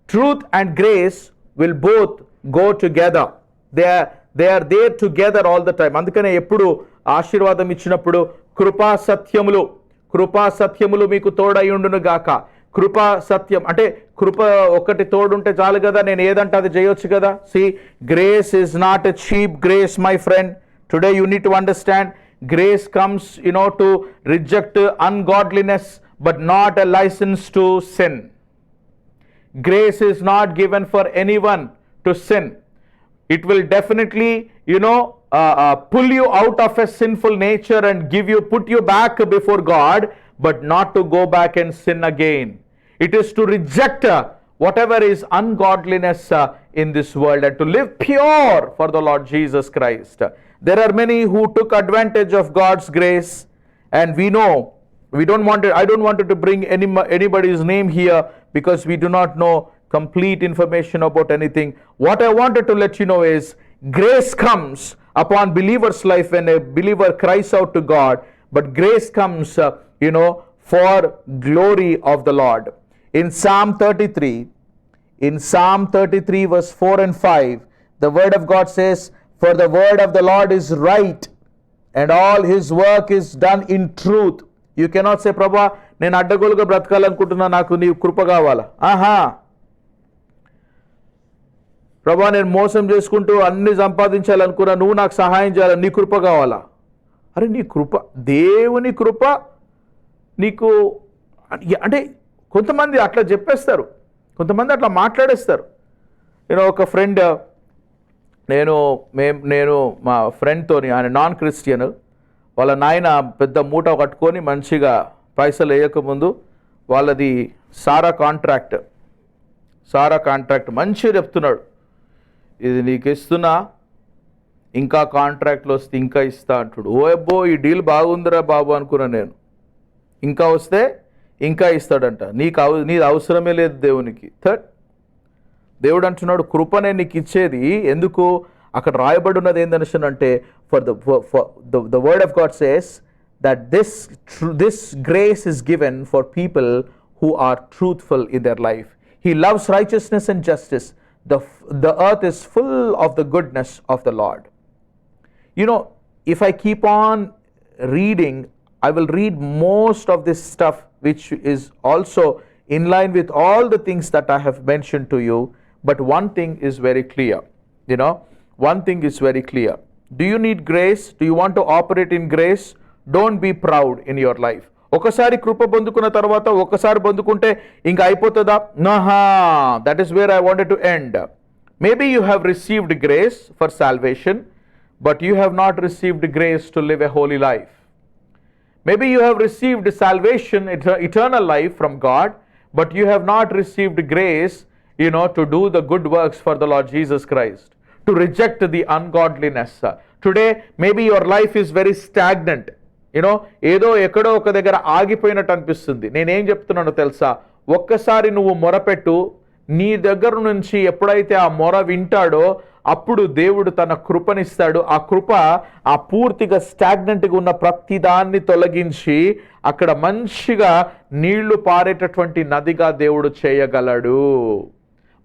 Truth and grace will both go together. They are there together all the time. అందుకనే ఎప్పుడు ఆశీర్వాదం ఇచ్చినప్పుడు కృపా సత్యములు మీకు తోడయుండును గాక. కృపా సత్యం అంటే కృప ఒకటి తోడుంటే చాలు కదా, నేను ఏదంటే అది చేయొచ్చు కదా. See, grace is not a cheap grace, my friend. Today you need to understand, grace comes to reject ungodliness, but not a license to sin. Grace is not given for anyone to sin. It will definitely pull you out of a sinful nature and put you back before God, but not to go back and sin again. It is to reject whatever is ungodliness in this world and to live pure for the Lord Jesus Christ. There are many who took advantage of God's grace, and we know I don't want to bring anybody's name here because we do not know complete information about anything. What I wanted to let you know is grace comes upon believer's life when a believer cries out to God, but grace comes for glory of the Lord. In Psalm 33 verse 4 and 5, the word of God says, for the word of the Lord is right and all his work is done in truth. You cannot say, ప్రభా నేను అడ్డగోలుగా బ్రతకాలనుకుంటున్నా, నాకు నీ కృప కావాలా. ప్రభా నేను మోసం చేసుకుంటూ అన్ని సంపాదించాలనుకున్నా, నువ్వు నాకు సహాయం చేయాలి, నీ కృప కావాలా. అరే నీ కృప, దేవుని కృప నీకు అంటే కొంతమంది అట్లా చెప్పేస్తారు, కొంతమంది అట్లా మాట్లాడేస్తారు. ఒక ఫ్రెండ్, నేను మా ఫ్రెండ్తోని, ఆయన నాన్ క్రిస్టియన్, వాళ్ళ నాయన పెద్ద మూట కట్టుకొని మంచిగా పైసలు వేయకముందు వాళ్ళది సారా కాంట్రాక్ట్ మంచిగా చెప్తున్నాడు, ఇది నీకు ఇస్తున్నా, ఇంకా కాంట్రాక్ట్లు వస్తే ఇంకా ఇస్తా అంటాడు. ఓ అబ్బో ఈ డీల్ బాగుందిరా బాబు అనుకున్నా నేను. ఇంకా వస్తే ఇంకా ఇస్తాడంట. నీది అవసరమే లేదు దేవునికి. దేవుడు అంటున్నాడు కృపనే నీకు ఇచ్చేది. ఎందుకు? అక్కడ రాయబడి ఉన్నది ఏంటంటే, for the word of God says that this grace is given for people who are truthful in their life. He loves righteousness and justice. The earth is full of the goodness of the Lord. If I keep on reading, I will read most of this stuff which is also in line with all the things that I have mentioned to you. But one thing is very clear. One thing is very clear. Do you need grace? Do you want to operate in grace? Don't be proud in your life. ఒకసారి కృప పొందుకున్న తర్వాత ఒకసారి పొందుకుంటే ఇంకా అయిపోతుందా? That is where I wanted to end. Maybe you have received grace for salvation, but you have not received grace to live a holy life. Maybe you have received salvation, eternal life from God, but you have not received grace, to do the good works for the Lord Jesus Christ, to reject the ungodliness. Today, maybe your life is very stagnant. ఏదో ఎక్కడో ఒక దగ్గర ఆగిపోయినట్టు అనిపిస్తుంది. నేనేం చెప్తున్నానో తెలుసా? ఒక్కసారి నువ్వు మొరపెట్టు, నీ దగ్గర నుంచి ఎప్పుడైతే ఆ మొర వింటాడో అప్పుడు దేవుడు తన కృపనిస్తాడు. ఆ కృప ఆ పూర్తిగా స్టాగ్నెంట్గా ఉన్న ప్రతిదాన్ని తొలగించి అక్కడ మంచిగా నీళ్లు పారేటటువంటి నదిగా దేవుడు చేయగలడు.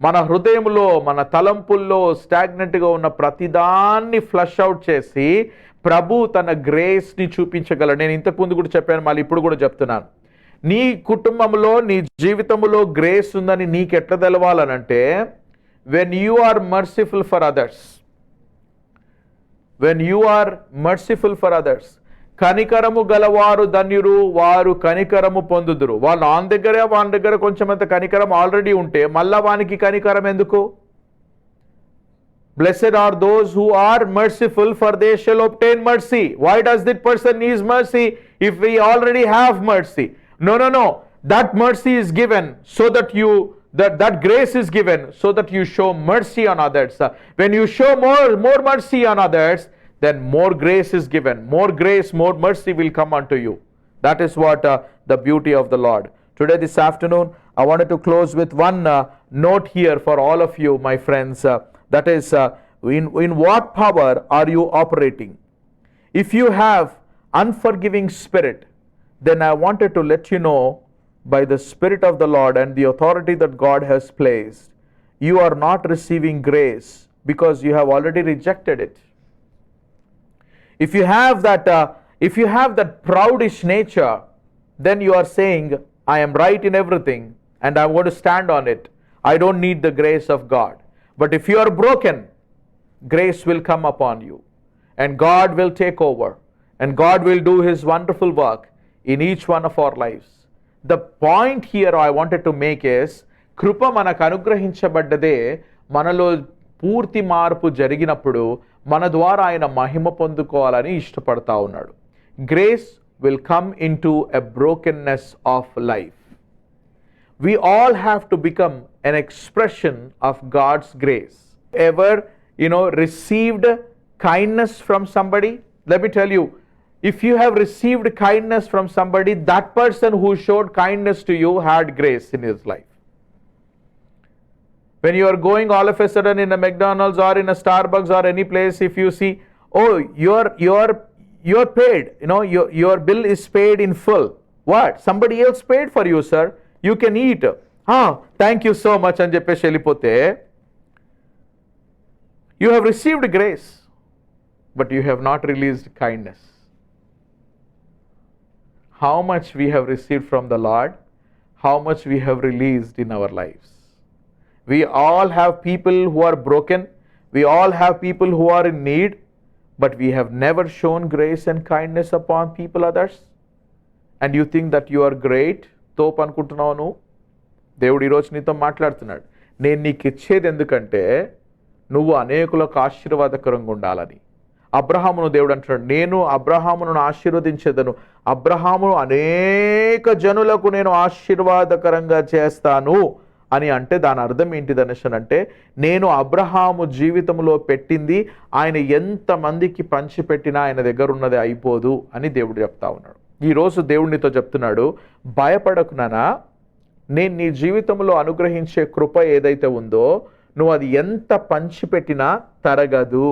మన హృదయంలో, మన తలంపుల్లో స్టాగ్నెంట్గా ఉన్న ప్రతిదాన్ని ఫ్లష్ అవుట్ చేసి ప్రభు తన గ్రేస్ని చూపించగలడు. నేను ఇంతకుముందు కూడా చెప్పాను, మళ్ళీ ఇప్పుడు కూడా చెప్తున్నాను. నీ కుటుంబంలో, నీ జీవితంలో గ్రేస్ ఉందని నీకు ఎట్లా తెలవాలనంటే, when you are merciful for others, కనికరము గలవారు ధన్యురు, వారు కనికరము పొందుదురు. వాళ్ళ దగ్గర కొంచెమంత కనికరం ఆల్రెడీ ఉంటే మళ్ళా వానికి కనికరం ఎందుకు? Blessed are those who are merciful, for they shall obtain mercy. Why does that person need mercy if we already have mercy? No. That mercy is given so that that grace is given so that you show mercy on others. When you show more mercy on others, then more grace is given. More grace, more mercy will come unto you. That is what the beauty of the Lord. Today, this afternoon, I wanted to close with one note here for all of you, my friends. That is, in what power are you operating? If you have unforgiving spirit, then I wanted to let you know, by the Spirit of the Lord and the authority that God has placed, you are not receiving grace because you have already rejected it. If you have that proudish nature, then you are saying, I am right in everything and I want to stand on it. I don't need the grace of God. But if you are broken, grace will come upon you and God will take over and God will do his wonderful work in each one of our lives. The point here I wanted to make is, కృప మనకు అనుగ్రహించబడ్డదే మనలో పూర్తి మార్పు జరిగినప్పుడు మన ద్వారా ఆయన మహిమ పొందుకోవాలని ఇష్టపడతా ఉన్నాడు. Grace will come into a brokenness of life. We all have to become an expression of God's grace. Ever, received kindness from somebody? Let me tell you, if you have received kindness from somebody, that person who showed kindness to you had grace in his life. When you are going all of a sudden in a McDonald's or in a Starbucks or any place, if you see, oh, you're paid, your bill is paid in full. What? Somebody else paid for you, sir. You can eat. Thank you so much అని చెప్పేసి వెళ్ళిపోతే, you have received grace, but you have not released kindness. How much we have received from the Lord, how much we have released in our lives. We all have people who are broken. We all have people who are in need, but we have never shown grace and kindness upon people others. And you think that you are great. తోపు అనుకుంటున్నావు నువ్వు. దేవుడు ఈరోజు నీతో మాట్లాడుతున్నాడు. నేను నీకు ఇచ్చేది ఎందుకంటే నువ్వు అనేకులకు ఆశీర్వాదకరంగా ఉండాలని. అబ్రహామును దేవుడు అంటున్నాడు, నేను అబ్రహామును ఆశీర్వదించేదను, అబ్రహామును అనేక జనులకు నేను ఆశీర్వాదకరంగా చేస్తాను అని అంటే దాని అర్థం ఏంటిదనేసి అంటే, నేను అబ్రహాము జీవితంలో పెట్టింది ఆయన ఎంతమందికి పంచిపెట్టినా ఆయన దగ్గర ఉన్నది అయిపోదు అని దేవుడు చెప్తా ఉన్నాడు. ఈరోజు దేవుడు నీతో చెప్తున్నాడు, భయపడకు నానా, నేను నీ జీవితంలో అనుగ్రహించే కృప ఏదైతే ఉందో నువ్వు అది ఎంత పంచిపెట్టినా తరగదు.